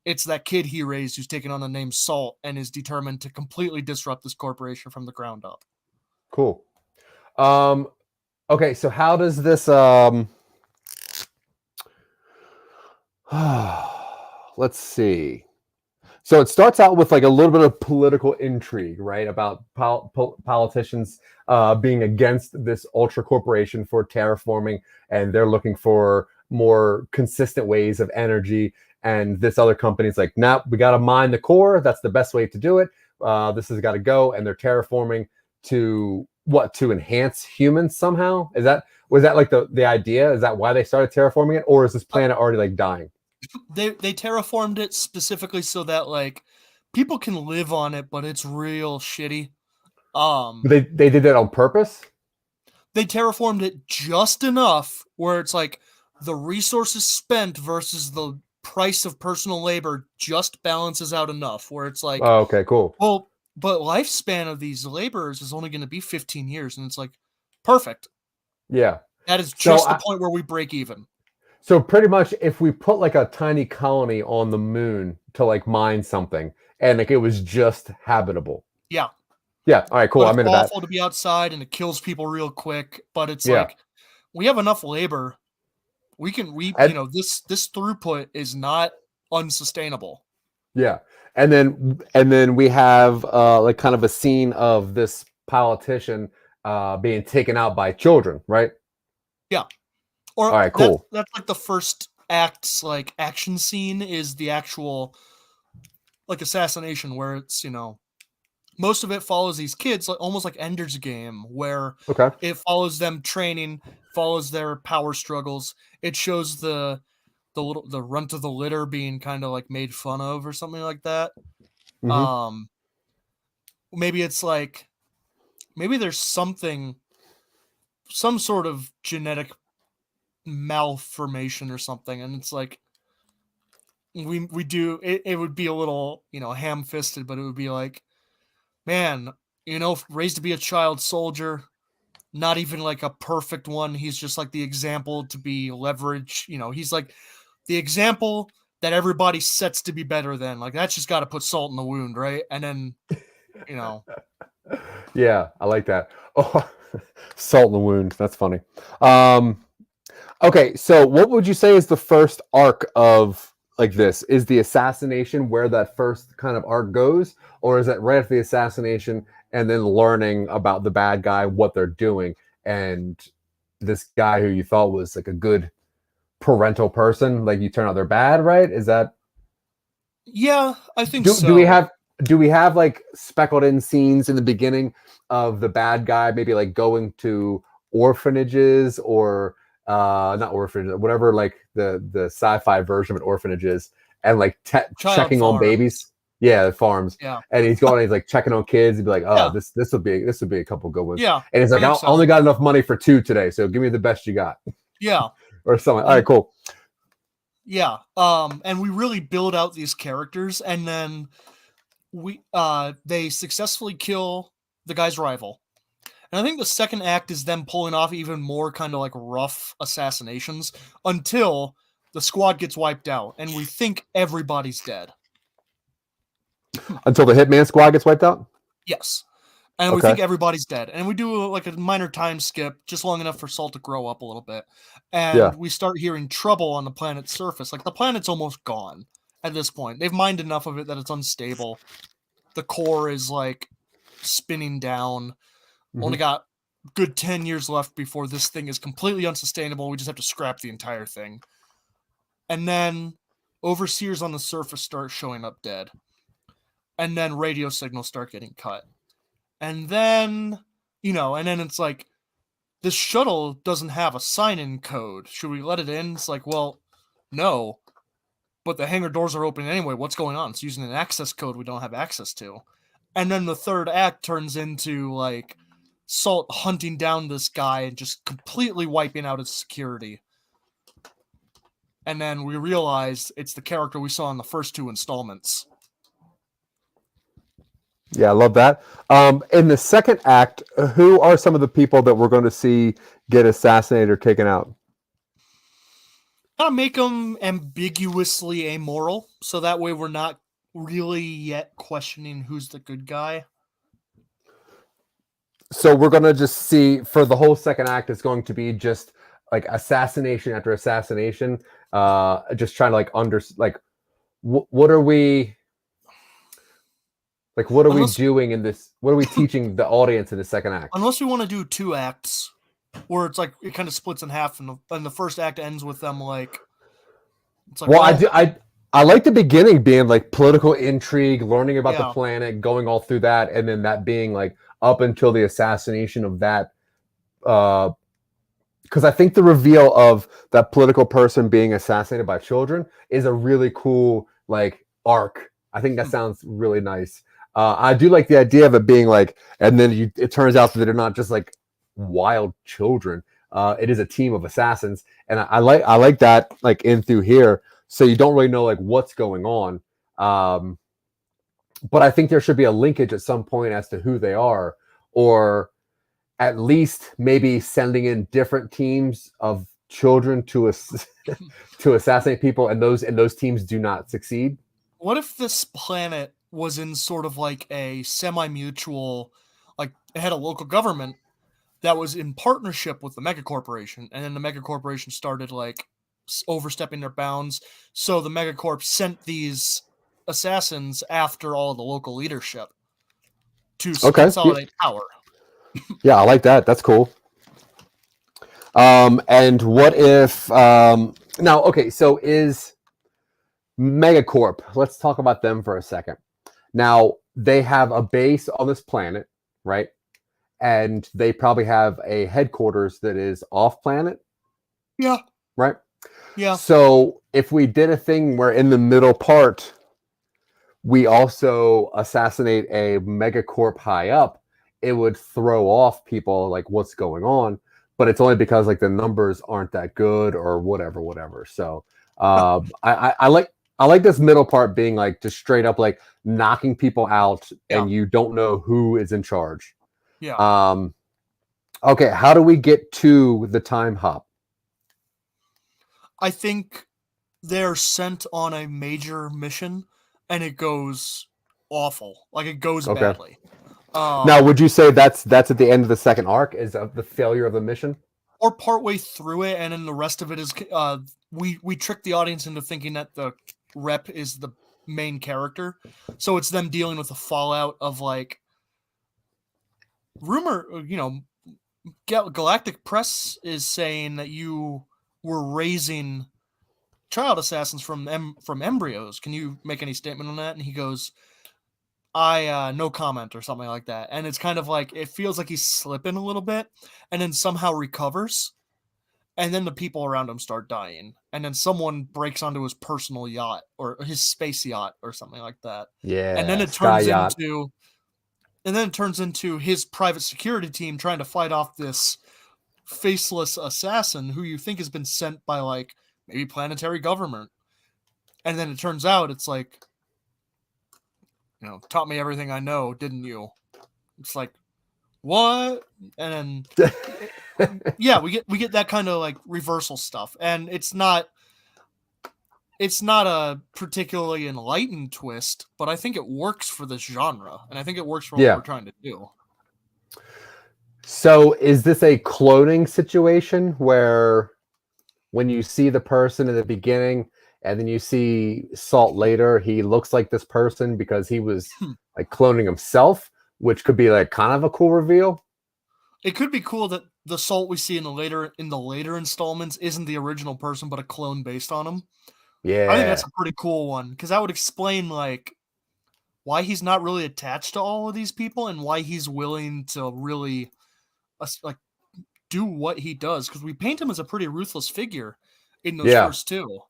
[SPEAKER 2] it's that kid he raised who's taken on the name Salt and is determined to completely disrupt this corporation from the ground up.
[SPEAKER 1] Cool. Okay, so how does this let's see. So it starts out with like a little bit of political intrigue, right? About politicians being against this ultra corporation for terraforming, and they're looking for more consistent ways of energy. And this other company's like, nah, we got to mine the core. That's the best way to do it. This has got to go. And they're terraforming to what? To enhance humans somehow? Was that like the idea? Is that why they started terraforming it, or is this planet already like dying?
[SPEAKER 2] They terraformed it specifically so that like people can live on it, but it's real shitty.
[SPEAKER 1] They did that on purpose.
[SPEAKER 2] They terraformed it just enough where it's like the resources spent versus the price of personal labor just balances out enough where it's like,
[SPEAKER 1] oh, okay, cool.
[SPEAKER 2] Well, but lifespan of these laborers is only going to be 15 years, and it's like perfect.
[SPEAKER 1] Yeah,
[SPEAKER 2] that is just the point where we break even.
[SPEAKER 1] So pretty much, if we put like a tiny colony on the moon to like mine something, and like it was just habitable.
[SPEAKER 2] Yeah.
[SPEAKER 1] Yeah. All right. Cool. I'm into that.
[SPEAKER 2] It's awful to be outside, and it kills people real quick. But it's like we have enough labor. We this throughput is not unsustainable.
[SPEAKER 1] Yeah, and then we have like kind of a scene of this politician being taken out by children, right?
[SPEAKER 2] Yeah. Or
[SPEAKER 1] all right, cool.
[SPEAKER 2] That's like the first act's like action scene is the actual like assassination where it's, you know, most of it follows these kids like almost like Ender's Game where it follows them training, follows their power struggles. It shows the runt of the litter being kind of like made fun of or something like that. Mm-hmm. Maybe it's like there's some sort of genetic malformation or something, and it's like we do it would be a little, you know, ham-fisted, but it would be like, man, you know, raised to be a child soldier, not even like a perfect one. He's just like the example to be leveraged. You know, he's like the example that everybody sets to be better than. Like that's just got to put salt in the wound, right? And then, you know.
[SPEAKER 1] Yeah, I like that. Oh, salt in the wound. That's funny. Okay, so what would you say is the first arc of like this? Is the assassination where that first kind of arc goes, or is it right after the assassination and then learning about the bad guy, what they're doing, and this guy who you thought was like a good parental person, like you turn out they're bad, right? Is that?
[SPEAKER 2] Yeah, I think so.
[SPEAKER 1] Do we have like speckled in scenes in the beginning of the bad guy, maybe like going to orphanages or not orphanage, whatever, like the sci-fi version of an orphanage is, and like checking on babies? Yeah, the farms.
[SPEAKER 2] Yeah.
[SPEAKER 1] And he's going, he's like checking on kids. He'd be like, "Oh,
[SPEAKER 2] Yeah.
[SPEAKER 1] this will be a couple good ones."
[SPEAKER 2] Yeah.
[SPEAKER 1] And he's like,
[SPEAKER 2] I
[SPEAKER 1] "I
[SPEAKER 2] think so.
[SPEAKER 1] only got enough money for 2 today, so give me the best you got."
[SPEAKER 2] Yeah.
[SPEAKER 1] Or something. All right, cool.
[SPEAKER 2] Yeah. And we really build out these characters, and then they successfully kill the guy's rival. And I think the second act is them pulling off even more kind of like rough assassinations until the squad gets wiped out and we think everybody's dead.
[SPEAKER 1] Until the Hitman squad gets wiped out?
[SPEAKER 2] Yes. And we think everybody's dead. And we do like a minor time skip, just long enough for Saul to grow up a little bit. And we start hearing trouble on the planet's surface. Like the planet's almost gone at this point. They've mined enough of it that it's unstable. The core is like spinning down. Only got good 10 years left before this thing is completely unsustainable. We just have to scrap the entire thing. And then overseers on the surface start showing up dead. And then radio signals start getting cut. And then, and then it's like, this shuttle doesn't have a sign-in code. Should we let it in? It's like, well, no. But the hangar doors are open anyway. What's going on? It's using an access code we don't have access to. And then the third act turns into, like, Salt hunting down this guy and just completely wiping out his security. And then we realize it's the character we saw in the first 2 installments.
[SPEAKER 1] Yeah, I love that. In the second act, who are some of the people that we're going to see get assassinated or taken out?
[SPEAKER 2] Gotta make them ambiguously amoral, so that way we're not really yet questioning who's the good guy.
[SPEAKER 1] So we're going to just see, for the whole second act, it's going to be just like assassination after assassination, just trying to what are we... Like, what are we doing in this? What are we teaching the audience in the second act?
[SPEAKER 2] Unless we want to do 2 acts, where it's like it kind of splits in half, and the first act ends with them like. It's like,
[SPEAKER 1] well, I like the beginning being like political intrigue, learning about the planet, going all through that, and then that being like up until the assassination of that. Because I think the reveal of that political person being assassinated by children is a really cool like arc. I think that sounds really nice. I do like the idea of it being like, and then it turns out that they're not just like wild children. It is a team of assassins, and I like that like in through here. So you don't really know like what's going on, but I think there should be a linkage at some point as to who they are, or at least maybe sending in different teams of children to to assassinate people, and those teams do not succeed.
[SPEAKER 2] What if this planet was in sort of like a semi-mutual, like it had a local government that was in partnership with the mega corporation, and then the mega corporation started like overstepping their bounds, so the megacorp sent these assassins after all the local leadership to consolidate power.
[SPEAKER 1] Yeah, I like that. That's cool. And what if now? Okay, so is Megacorp? Let's talk about them for a second. Now they have a base on this planet, right? And they probably have a headquarters that is off planet.
[SPEAKER 2] Yeah.
[SPEAKER 1] Right.
[SPEAKER 2] Yeah.
[SPEAKER 1] So if we did a thing where in the middle part, we also assassinate a Megacorp high up, it would throw off people like what's going on, but it's only because like the numbers aren't that good or whatever. So I like this middle part being like just straight up like knocking people out, and you don't know who is in charge.
[SPEAKER 2] Yeah.
[SPEAKER 1] Okay, how do we get to the time hop?
[SPEAKER 2] I think they're sent on a major mission, and it goes awful. Like it goes badly.
[SPEAKER 1] Now, would you say that's at the end of the second arc? Is the failure of the mission,
[SPEAKER 2] or partway through it, and then the rest of it is we trick the audience into thinking that the rep is the main character, so it's them dealing with the fallout of like rumor. Galactic Press is saying that you were raising child assassins from embryos. Can you make any statement on that? And he goes, I no comment, or something like that. And it's kind of like, it feels like he's slipping a little bit, and then somehow recovers. and then the people around him start dying, and then someone breaks onto his personal yacht or his space yacht or something like that. And then
[SPEAKER 1] Yeah,
[SPEAKER 2] it
[SPEAKER 1] Sky
[SPEAKER 2] turns
[SPEAKER 1] Yacht.
[SPEAKER 2] into his private security team trying to fight off this faceless assassin who you think has been sent by like maybe planetary government. And then it turns out it's like, taught me everything I know, didn't you? It's like, what? And then yeah, we get that kind of like reversal stuff, and it's not a particularly enlightened twist, but I think it works for this genre, and I think it works for what we're trying to do.
[SPEAKER 1] So is this a cloning situation where when you see the person in the beginning and then you see Salt later, he looks like this person because he was like cloning himself, which could be like kind of a cool reveal?
[SPEAKER 2] It could be cool that the Salt we see in the later installments isn't the original person, but a clone based on him.
[SPEAKER 1] Yeah.
[SPEAKER 2] I think that's a pretty cool one, because that would explain like why he's not really attached to all of these people and why he's willing to really like do what he does, because we paint him as a pretty ruthless figure in those first two.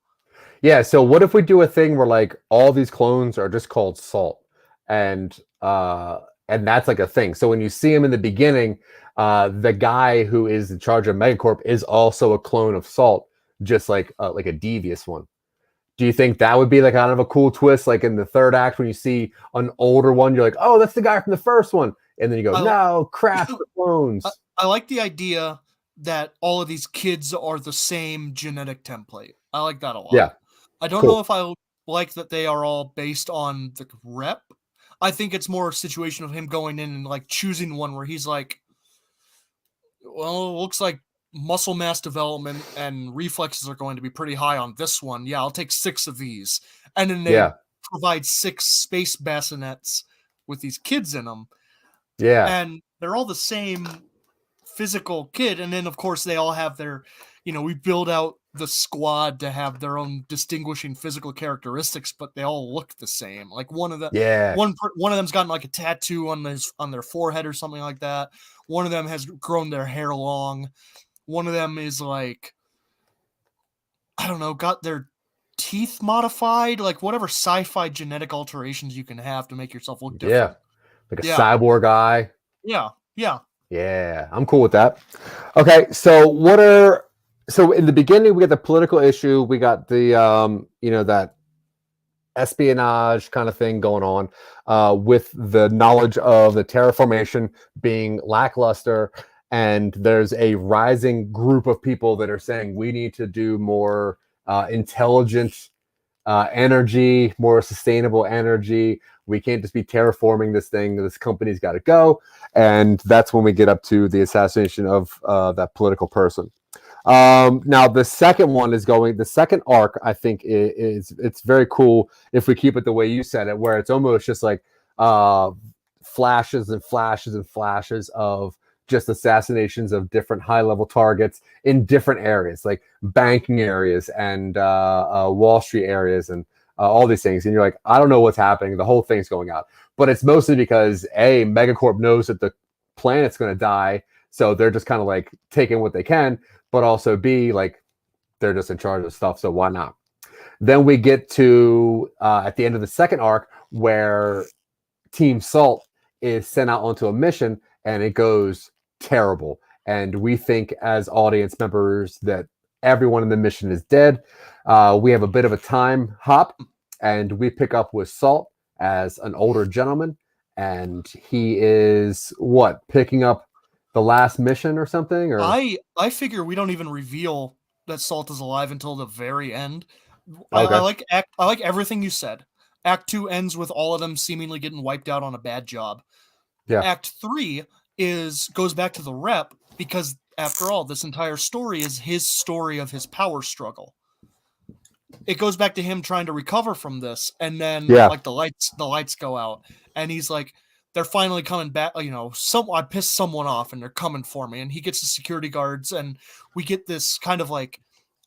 [SPEAKER 1] Yeah, so what if we do a thing where like all these clones are just called Salt, and that's like a thing. So when you see him in the beginning, the guy who is in charge of Megacorp is also a clone of Salt, just like a devious one. Do you think that would be like kind of a cool twist, like in the third act when you see an older one, you're like, oh, that's the guy from the first one, and then you go, no, crap, the clones.
[SPEAKER 2] I like the idea that all of these kids are the same genetic template. I like that a lot.
[SPEAKER 1] Yeah.
[SPEAKER 2] I don't know if I like that they are all based on the rep. I think it's more a situation of him going in and like choosing one where he's like, well, it looks like muscle mass development and reflexes are going to be pretty high on this one. Yeah, I'll take 6 of these. And then they provide 6 space bassinets with these kids in them.
[SPEAKER 1] Yeah.
[SPEAKER 2] And they're all the same physical kid. And then, of course, they all have their, we build out the squad to have their own distinguishing physical characteristics, but they all look the same. Like one of them's gotten like a tattoo on their forehead or something like that. One of them has grown their hair long. One of them is like, I don't know, got their teeth modified, like whatever sci-fi genetic alterations you can have to make yourself look different.
[SPEAKER 1] Yeah, like a cyborg guy.
[SPEAKER 2] Yeah,
[SPEAKER 1] I'm cool with that. Okay, so so in the beginning we got the political issue, we got the that espionage kind of thing going on, with the knowledge of the terraformation being lackluster, and there's a rising group of people that are saying we need to do more intelligent energy, more sustainable energy. We can't just be terraforming this thing. This company's got to go. And that's when we get up to the assassination of that political person. Now the second one is the second arc, I think it's very cool if we keep it the way you said it, where it's almost just like flashes and flashes and flashes of just assassinations of different high-level targets in different areas, like banking areas and Wall Street areas and all these things. And you're like, I don't know what's happening. The whole thing's going out. But it's mostly because, A, Megacorp knows that the planet's going to die, so they're just kind of like taking what they can. But also, B, like, they're just in charge of stuff, so why not? Then we get to, at the end of the second arc, where Team Salt is sent out onto a mission, and it goes terrible. And we think as audience members that everyone in the mission is dead. We have a bit of a time hop, and we pick up with Salt as an older gentleman, and he is picking up the last mission or something? Or
[SPEAKER 2] I figure we don't even reveal that Salt is alive until the very end.
[SPEAKER 1] Okay.
[SPEAKER 2] I like everything you said. Act 2 ends with all of them seemingly getting wiped out on a bad job.
[SPEAKER 1] Yeah.
[SPEAKER 2] Act 3 goes back to the rep, because after all, this entire story is his story of his power struggle. It goes back to him trying to recover from this, and then like the lights go out, and he's like, they're finally coming back. I pissed someone off, and they're coming for me. And he gets the security guards, and we get this kind of like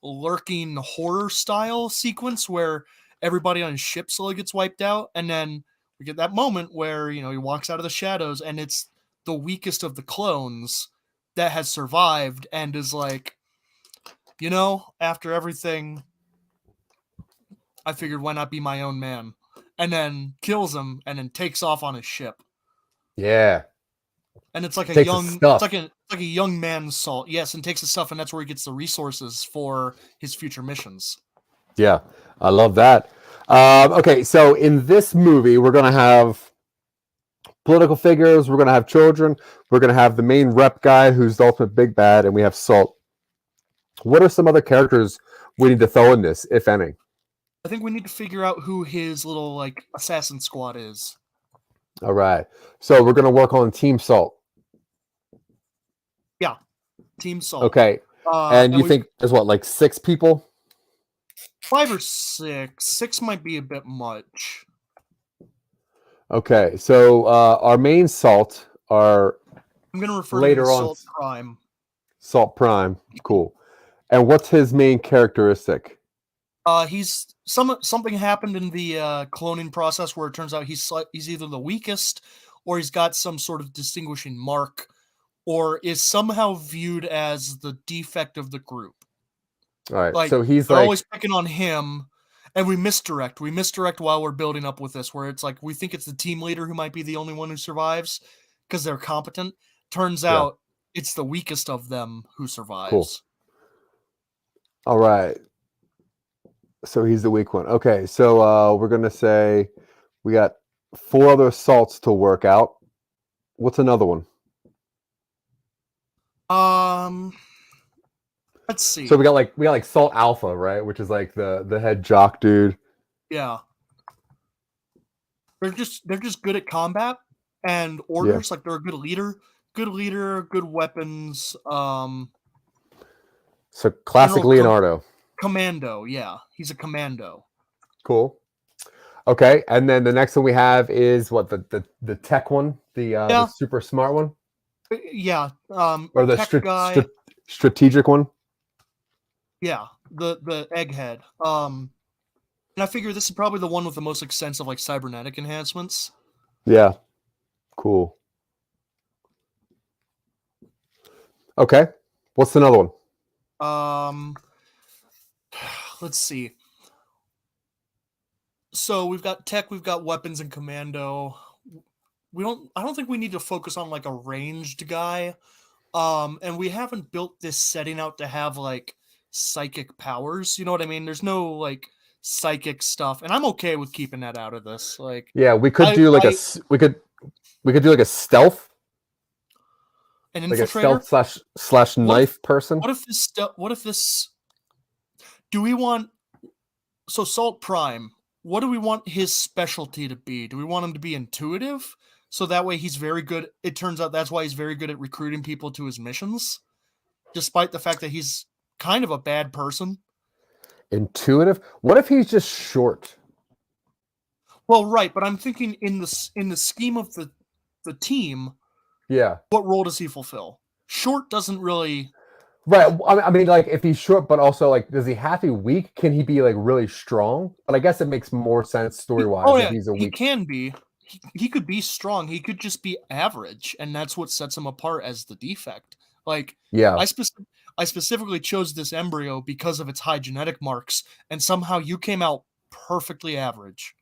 [SPEAKER 2] lurking horror style sequence where everybody on his ship slowly gets wiped out, and then we get that moment where he walks out of the shadows, and it's the weakest of the clones that has survived and is like, after everything, I figured why not be my own man, and then kills him and then takes off on his ship.
[SPEAKER 1] Yeah.
[SPEAKER 2] And it's like
[SPEAKER 1] Takes the stuff.
[SPEAKER 2] it's like a young man's Salt. Yes, and takes the stuff, and that's where he gets the resources for his future missions.
[SPEAKER 1] Yeah, I love that. Okay, so in this movie, we're gonna have political figures. We're gonna have children. We're gonna have the main rep guy, who's the ultimate big bad, and we have Salt. What are some other characters we need to throw in this, if any?
[SPEAKER 2] I think we need to figure out who his little like assassin squad is.
[SPEAKER 1] All right, so we're gonna work on Team Salt.
[SPEAKER 2] Yeah, Team Salt.
[SPEAKER 1] Okay, and you think there's what, like 6 people?
[SPEAKER 2] 5 or 6. 6 might be a bit much.
[SPEAKER 1] Okay, so our main Salt are.
[SPEAKER 2] I'm gonna refer
[SPEAKER 1] later
[SPEAKER 2] to him as
[SPEAKER 1] on.
[SPEAKER 2] Salt Prime.
[SPEAKER 1] Salt Prime, cool. And what's his main characteristic?
[SPEAKER 2] He's something happened in the cloning process where it turns out he's either the weakest, or he's got some sort of distinguishing mark, or is somehow viewed as the defect of the group.
[SPEAKER 1] All right,
[SPEAKER 2] Like,
[SPEAKER 1] so he's
[SPEAKER 2] they're
[SPEAKER 1] like
[SPEAKER 2] always picking on him, and we misdirect. We misdirect while we're building up with this, where it's like we think it's the team leader who might be the only one who survives because they're competent. Turns out it's the weakest of them who survives.
[SPEAKER 1] Cool. All right. So he's the weak one. Okay, so we're gonna say we got 4 other Salts to work out. What's another one?
[SPEAKER 2] Let's see.
[SPEAKER 1] So we got like Salt Alpha, right? Which is like the head jock dude.
[SPEAKER 2] Yeah. They're just good at combat and orders. Like they're a good leader, good weapons.
[SPEAKER 1] So classic Leonardo.
[SPEAKER 2] Commando, yeah. He's a commando.
[SPEAKER 1] Cool. Okay, and then the next one we have is what, the tech one, the super smart one?
[SPEAKER 2] Yeah.
[SPEAKER 1] Or the
[SPEAKER 2] tech guy.
[SPEAKER 1] strategic one?
[SPEAKER 2] Yeah, the egghead. And I figure this is probably the one with the most extensive like cybernetic enhancements.
[SPEAKER 1] Yeah. Cool. Okay. What's another one?
[SPEAKER 2] Let's see. So we've got tech, we've got weapons and commando. I don't think we need to focus on like a ranged guy. And we haven't built this setting out to have like psychic powers. You know what I mean? There's no like psychic stuff, and I'm okay with keeping that out of this. Like,
[SPEAKER 1] yeah, we could do like we could do like a stealth,
[SPEAKER 2] an
[SPEAKER 1] like
[SPEAKER 2] infiltrator,
[SPEAKER 1] a stealth slash knife person.
[SPEAKER 2] What if this? Do we want Salt Prime? What do we want his specialty to be? Do we want him to be intuitive? So that way he's very good. It turns out that's why he's very good at recruiting people to his missions, despite the fact that he's kind of a bad person.
[SPEAKER 1] Intuitive? What if he's just short?
[SPEAKER 2] Well, right, but I'm thinking in the scheme of the team,
[SPEAKER 1] yeah,
[SPEAKER 2] what role does he fulfill? Short doesn't really.
[SPEAKER 1] Right. I mean, like, if he's short, but also, like, does he have to be weak? Can he be, like, really strong? But I guess it makes more sense story-wise if he's a weak.
[SPEAKER 2] He can be. He could be strong. He could just be average, and that's what sets him apart as the defect. Like,
[SPEAKER 1] yeah,
[SPEAKER 2] I specifically chose this embryo because of its high genetic marks, and somehow you came out perfectly average.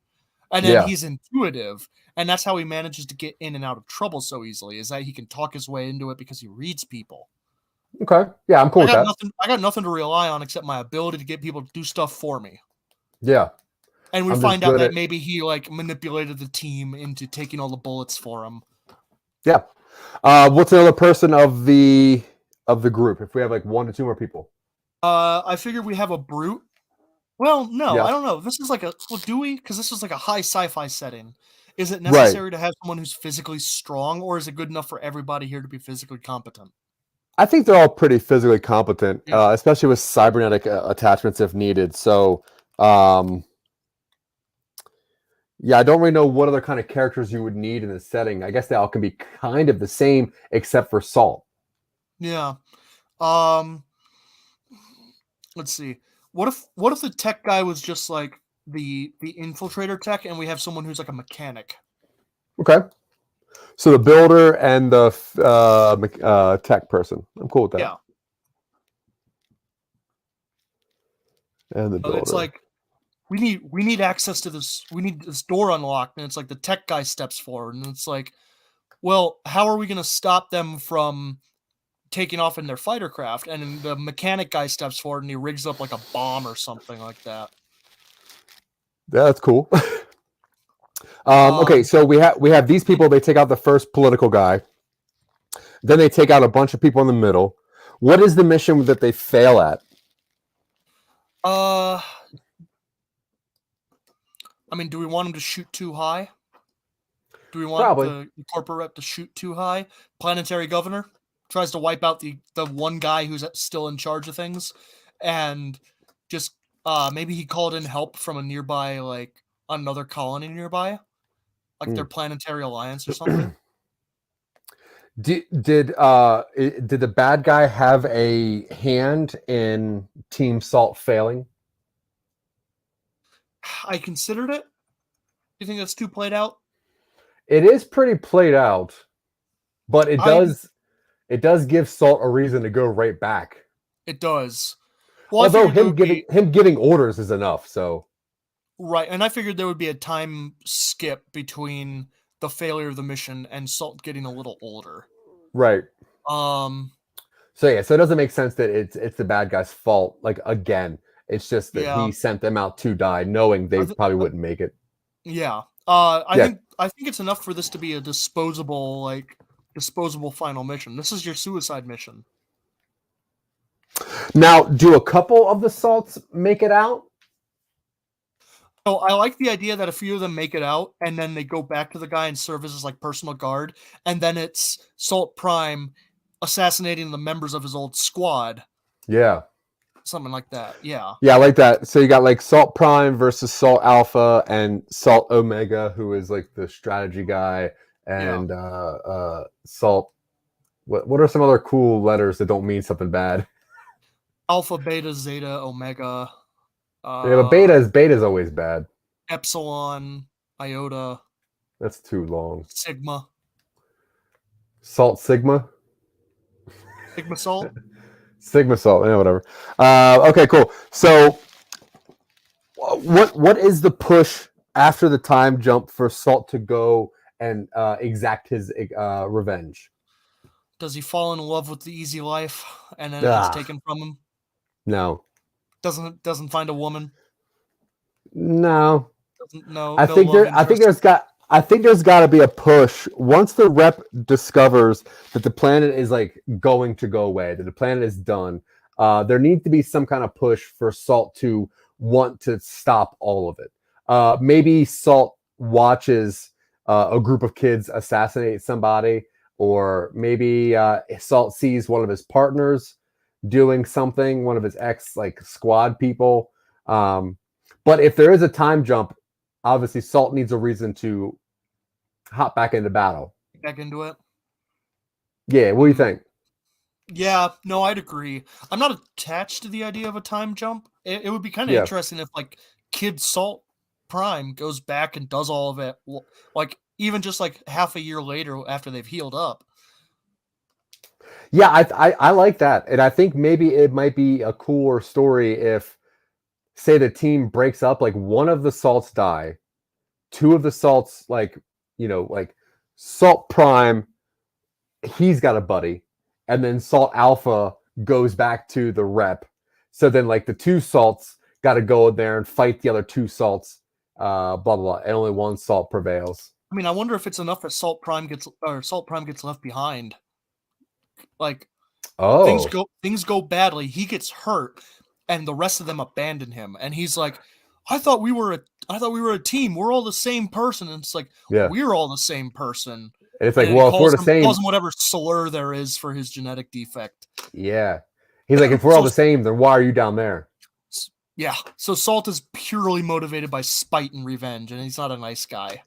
[SPEAKER 2] And then he's intuitive, and that's how he manages to get in and out of trouble so easily, is that he can talk his way into it because he reads people.
[SPEAKER 1] Okay. Yeah, I'm cool with that.
[SPEAKER 2] I got nothing to rely on except my ability to get people to do stuff for me.
[SPEAKER 1] Yeah.
[SPEAKER 2] And we find out that maybe he like manipulated the team into taking all the bullets for him.
[SPEAKER 1] Yeah. What's another person of the group if we have like 1 to 2 more people?
[SPEAKER 2] I figure we have a brute. Well, no, I don't know. This is like do we? Because this is like a high sci-fi setting. Is it necessary to have someone who's physically strong, or is it good enough for everybody here to be physically competent?
[SPEAKER 1] I think they're all pretty physically competent, especially with cybernetic attachments if needed. So, yeah, I don't really know what other kind of characters you would need in this setting. I guess they all can be kind of the same, except for Salt.
[SPEAKER 2] Yeah. Let's see. What if the tech guy was just like the infiltrator tech, and we have someone who's like a mechanic?
[SPEAKER 1] Okay. So the builder and the tech person. I'm cool with that.
[SPEAKER 2] Yeah.
[SPEAKER 1] And the daughter.
[SPEAKER 2] It's like we need access to this. We need this door unlocked, and it's like the tech guy steps forward, and it's like, well, how are we going to stop them from taking off in their fighter craft? And then the mechanic guy steps forward and he rigs up like a bomb or something like that.
[SPEAKER 1] Yeah, that's cool. Okay, so we have these people. They take out the first political guy. Then they take out a bunch of people in the middle. What is the mission that they fail at?
[SPEAKER 2] I mean, do we want him to shoot too high? Do we want the corporate rep to shoot too high? Planetary governor tries to wipe out the one guy who's still in charge of things, and just maybe he called in help from a nearby, like another colony nearby, like their planetary alliance or something.
[SPEAKER 1] Did the bad guy have a hand in Team Salt failing?
[SPEAKER 2] I considered it. Do you think that's too played out?
[SPEAKER 1] It is pretty played out, but it does give Salt a reason to go right back.
[SPEAKER 2] It does. Well,
[SPEAKER 1] although him giving orders is enough. So
[SPEAKER 2] right, and I figured there would be a time skip between the failure of the mission and Salt getting a little older.
[SPEAKER 1] Right.
[SPEAKER 2] So
[SPEAKER 1] it doesn't make sense that it's the bad guy's fault. Like again, it's just that he sent them out to die, knowing they probably wouldn't make it.
[SPEAKER 2] Yeah. I think it's enough for this to be a disposable final mission. This is your suicide mission.
[SPEAKER 1] Now, do a couple of the Salts make it out?
[SPEAKER 2] Oh, I like the idea that a few of them make it out, and then they go back to the guy and serve as like personal guard, and then it's Salt Prime assassinating the members of his old squad.
[SPEAKER 1] Yeah.
[SPEAKER 2] Something like that. Yeah.
[SPEAKER 1] Yeah, I like that. So you got like Salt Prime versus Salt Alpha and Salt Omega, who is like the strategy guy, and Salt. What are some other cool letters that don't mean something bad?
[SPEAKER 2] Alpha, Beta, Zeta, Omega.
[SPEAKER 1] But Beta's always bad.
[SPEAKER 2] Epsilon, Iota.
[SPEAKER 1] That's too long.
[SPEAKER 2] Sigma.
[SPEAKER 1] Salt Sigma.
[SPEAKER 2] Sigma Salt.
[SPEAKER 1] Sigma Salt, yeah, whatever. Okay, cool. So, what is the push after the time jump for Salt to go and exact his revenge?
[SPEAKER 2] Does he fall in love with the easy life and then it gets taken from him?
[SPEAKER 1] No.
[SPEAKER 2] Doesn't find a woman.
[SPEAKER 1] No.
[SPEAKER 2] No.
[SPEAKER 1] I think there's got to be a push once the rep discovers that the planet is like going to go away, that the planet is done. There needs to be some kind of push for Salt to want to stop all of it. Maybe Salt watches a group of kids assassinate somebody, or maybe Salt sees one of his partners doing something, one of his ex like squad people. But if there is a time jump, obviously Salt needs a reason to hop back into battle.
[SPEAKER 2] Back into it.
[SPEAKER 1] Yeah, what do you think?
[SPEAKER 2] Yeah, no, I'd agree. I'm not attached to the idea of a time jump. It would be kind of interesting if like Kid Salt Prime goes back and does all of it, like even just like half a year later after they've healed up.
[SPEAKER 1] Yeah, I like that. And I think maybe it might be a cooler story if, say, the team breaks up, like one of the Salts die, two of the Salts, like Salt Prime, he's got a buddy, and then Salt Alpha goes back to the rep. So then like the two Salts got to go in there and fight the other two Salts, blah, blah, blah, and only one Salt prevails.
[SPEAKER 2] I mean, I wonder if it's enough that Salt Prime gets left behind. Like, things go badly. He gets hurt, and the rest of them abandon him. And he's like, "I thought we were a team. We're all the same person." And it's like, we're all the same person.
[SPEAKER 1] And it's like, if we're the same,
[SPEAKER 2] calls him whatever slur there is for his genetic defect.
[SPEAKER 1] Yeah, he's like, if we're all the same, then why are you down there?
[SPEAKER 2] Yeah. So Salt is purely motivated by spite and revenge, and he's not a nice guy.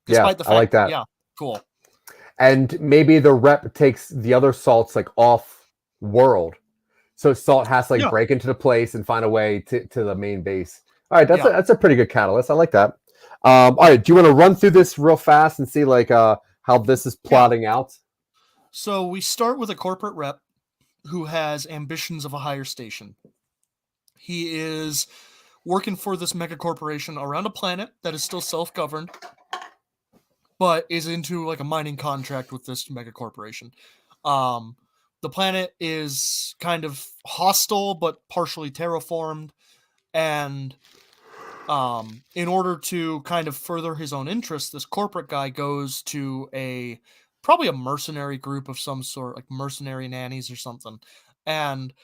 [SPEAKER 2] Despite the fact,
[SPEAKER 1] I like that.
[SPEAKER 2] Yeah, cool.
[SPEAKER 1] And maybe the rep takes the other Salts like off world, so Salt has to like break into the place and find a way to the main base. All right, that's a pretty good catalyst. I like that. All right, do you want to run through this real fast and see like how this is plotting out?
[SPEAKER 2] So we start with a corporate rep who has ambitions of a higher station. He is working for this mega corporation around a planet that is still self-governed, but is into like a mining contract with this mega corporation. The planet is kind of hostile, but partially terraformed. And in order to kind of further his own interests, this corporate guy goes to probably a mercenary group of some sort, like mercenary nannies or something. And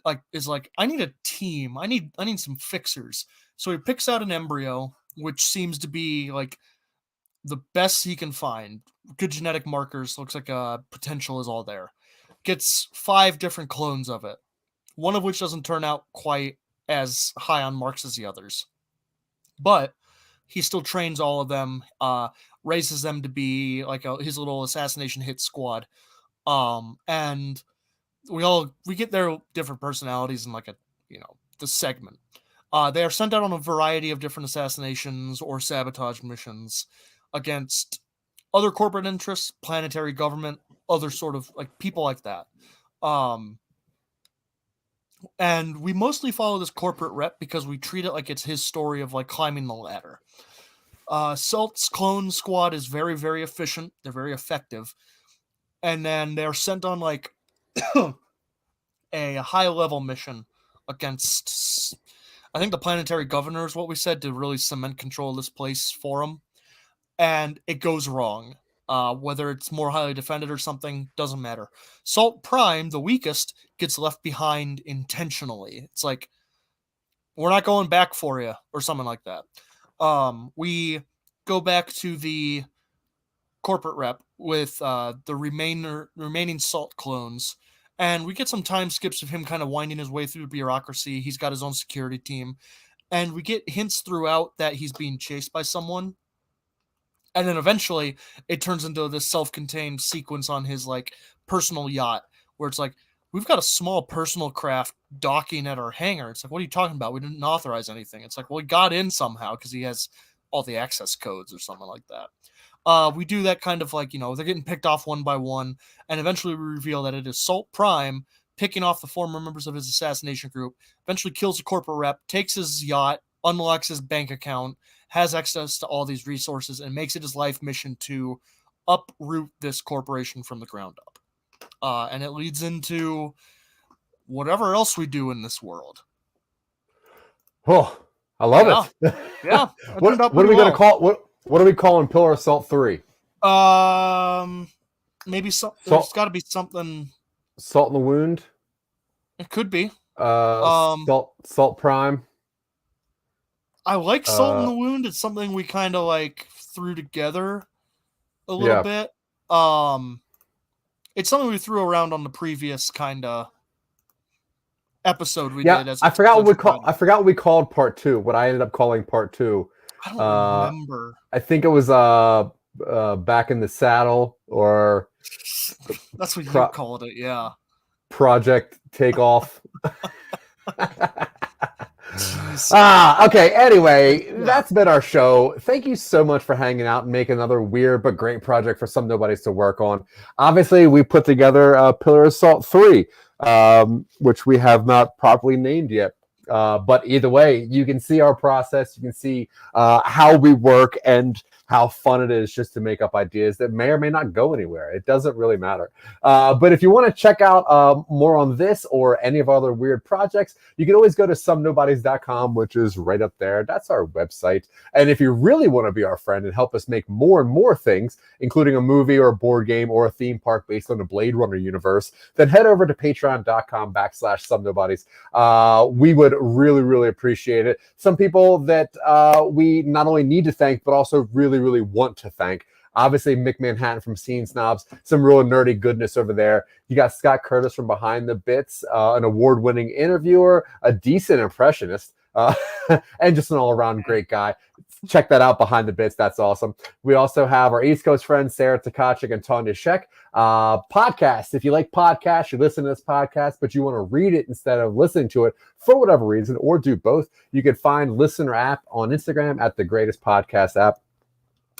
[SPEAKER 2] like is like, I need a team. I need some fixers. So he picks out an embryo, which seems to be like the best he can find. Good genetic markers. Looks like potential is all there. Gets 5 different clones of it, one of which doesn't turn out quite as high on marks as the others. But he still trains all of them, raises them to be like his little assassination hit squad. And we get their different personalities in like the segment. They are sent out on a variety of different assassinations or sabotage missions against other corporate interests, planetary government, other sort of like people like that. And we mostly follow this corporate rep because we treat it like it's his story of like climbing the ladder. Salt's clone squad is very, very efficient. They're very effective. And then they're sent on like a high level mission against, I think the planetary governor is what we said, to really cement control of this place for them. And it goes wrong. Whether it's more highly defended or something, doesn't matter. Salt Prime, the weakest, gets left behind intentionally. It's like, we're not going back for you, or something like that. We go back to the corporate rep with the remaining Salt clones, and we get some time skips of him kind of winding his way through the bureaucracy. He's got his own security team, and we get hints throughout that he's being chased by someone. And then eventually it turns into this self-contained sequence on his like personal yacht where it's like, we've got a small personal craft docking at our hangar. It's like, what are you talking about? We didn't authorize anything. It's like, well, he got in somehow because he has all the access codes or something like that. We do that kind of like, they're getting picked off one by one. And eventually we reveal that it is Salt Prime picking off the former members of his assassination group, eventually kills the corporate rep, takes his yacht, unlocks his bank account, has access to all these resources, and makes it his life mission to uproot this corporation from the ground up. And it leads into whatever else we do in this world.
[SPEAKER 1] Oh, I love it.
[SPEAKER 2] Yeah.
[SPEAKER 1] What are we going to call what are we calling Pillar of Salt 3?
[SPEAKER 2] Maybe there's got to be something.
[SPEAKER 1] Salt in the Wound?
[SPEAKER 2] It could be.
[SPEAKER 1] Salt Prime.
[SPEAKER 2] I like Salt in the Wound. It's something we kind of like threw together a little bit. It's something we threw around on the previous kind of episode we did.
[SPEAKER 1] I forgot what we called part 2. What I ended up calling part 2.
[SPEAKER 2] I don't remember.
[SPEAKER 1] I think it was Back in the Saddle, or
[SPEAKER 2] that's what you called it. Yeah.
[SPEAKER 1] Project Takeoff. Okay. Anyway, that's been our show. Thank you so much for hanging out and making another weird but great project for Some Nobodies to work on. Obviously, we put together Pillar of Salt 3, which we have not properly named yet. But either way, you can see our process. You can see how we work and how fun it is just to make up ideas that may or may not go anywhere. It doesn't really matter. But if you want to check out more on this or any of our other weird projects, you can always go to somenobodies.com, which is right up there. That's our website. And if you really want to be our friend and help us make more and more things, including a movie or a board game or a theme park based on the Blade Runner universe, then head over to patreon.com/somenobodies. We would really, really appreciate it. Some people that we not only need to thank, but also really, really want to thank. Obviously, Mick Manhattan from Scene Snobs, some real nerdy goodness over there. You got Scott Curtis from Behind the Bits, an award-winning interviewer, a decent impressionist, and just an all-around great guy. Check that out, Behind the Bits. That's awesome. We also have our East Coast friends, Sarah Tkachuk and Tanya Sheck. Podcasts. If you like podcasts, you listen to this podcast, but you want to read it instead of listening to it for whatever reason, or do both, you can find Listener app on Instagram at The Greatest Podcast App.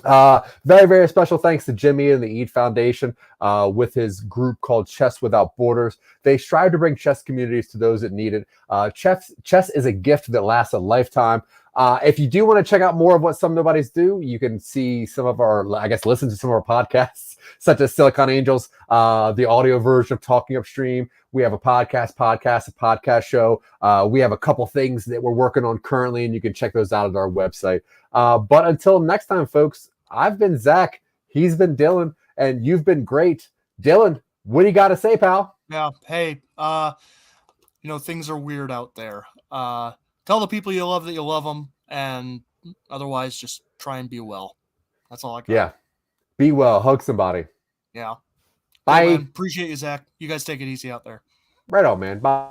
[SPEAKER 1] Very, very special thanks to Jimmy and the Eat Foundation with his group called Chess Without Borders. They strive to bring chess communities to those that need it. Chess is a gift that lasts a lifetime. If you do want to check out more of what Some Nobodies do, you can see some of our, listen to some of our podcasts, such as Silicon Angels, the audio version of Talking Upstream. We have a podcast show. We have a couple things that we're working on currently, and you can check those out at our website. But until next time, folks, I've been Zach, he's been Dylan, and you've been great. Dylan, what do you got to say, pal?
[SPEAKER 2] Yeah, hey, things are weird out there. Tell the people you love that you love them, and otherwise just try and be well. That's all I got.
[SPEAKER 1] Yeah, be well, hug somebody.
[SPEAKER 2] Yeah.
[SPEAKER 1] Bye.
[SPEAKER 2] Cool, man. Appreciate you, Zach. You guys take it easy out there.
[SPEAKER 1] Right on, man. Bye.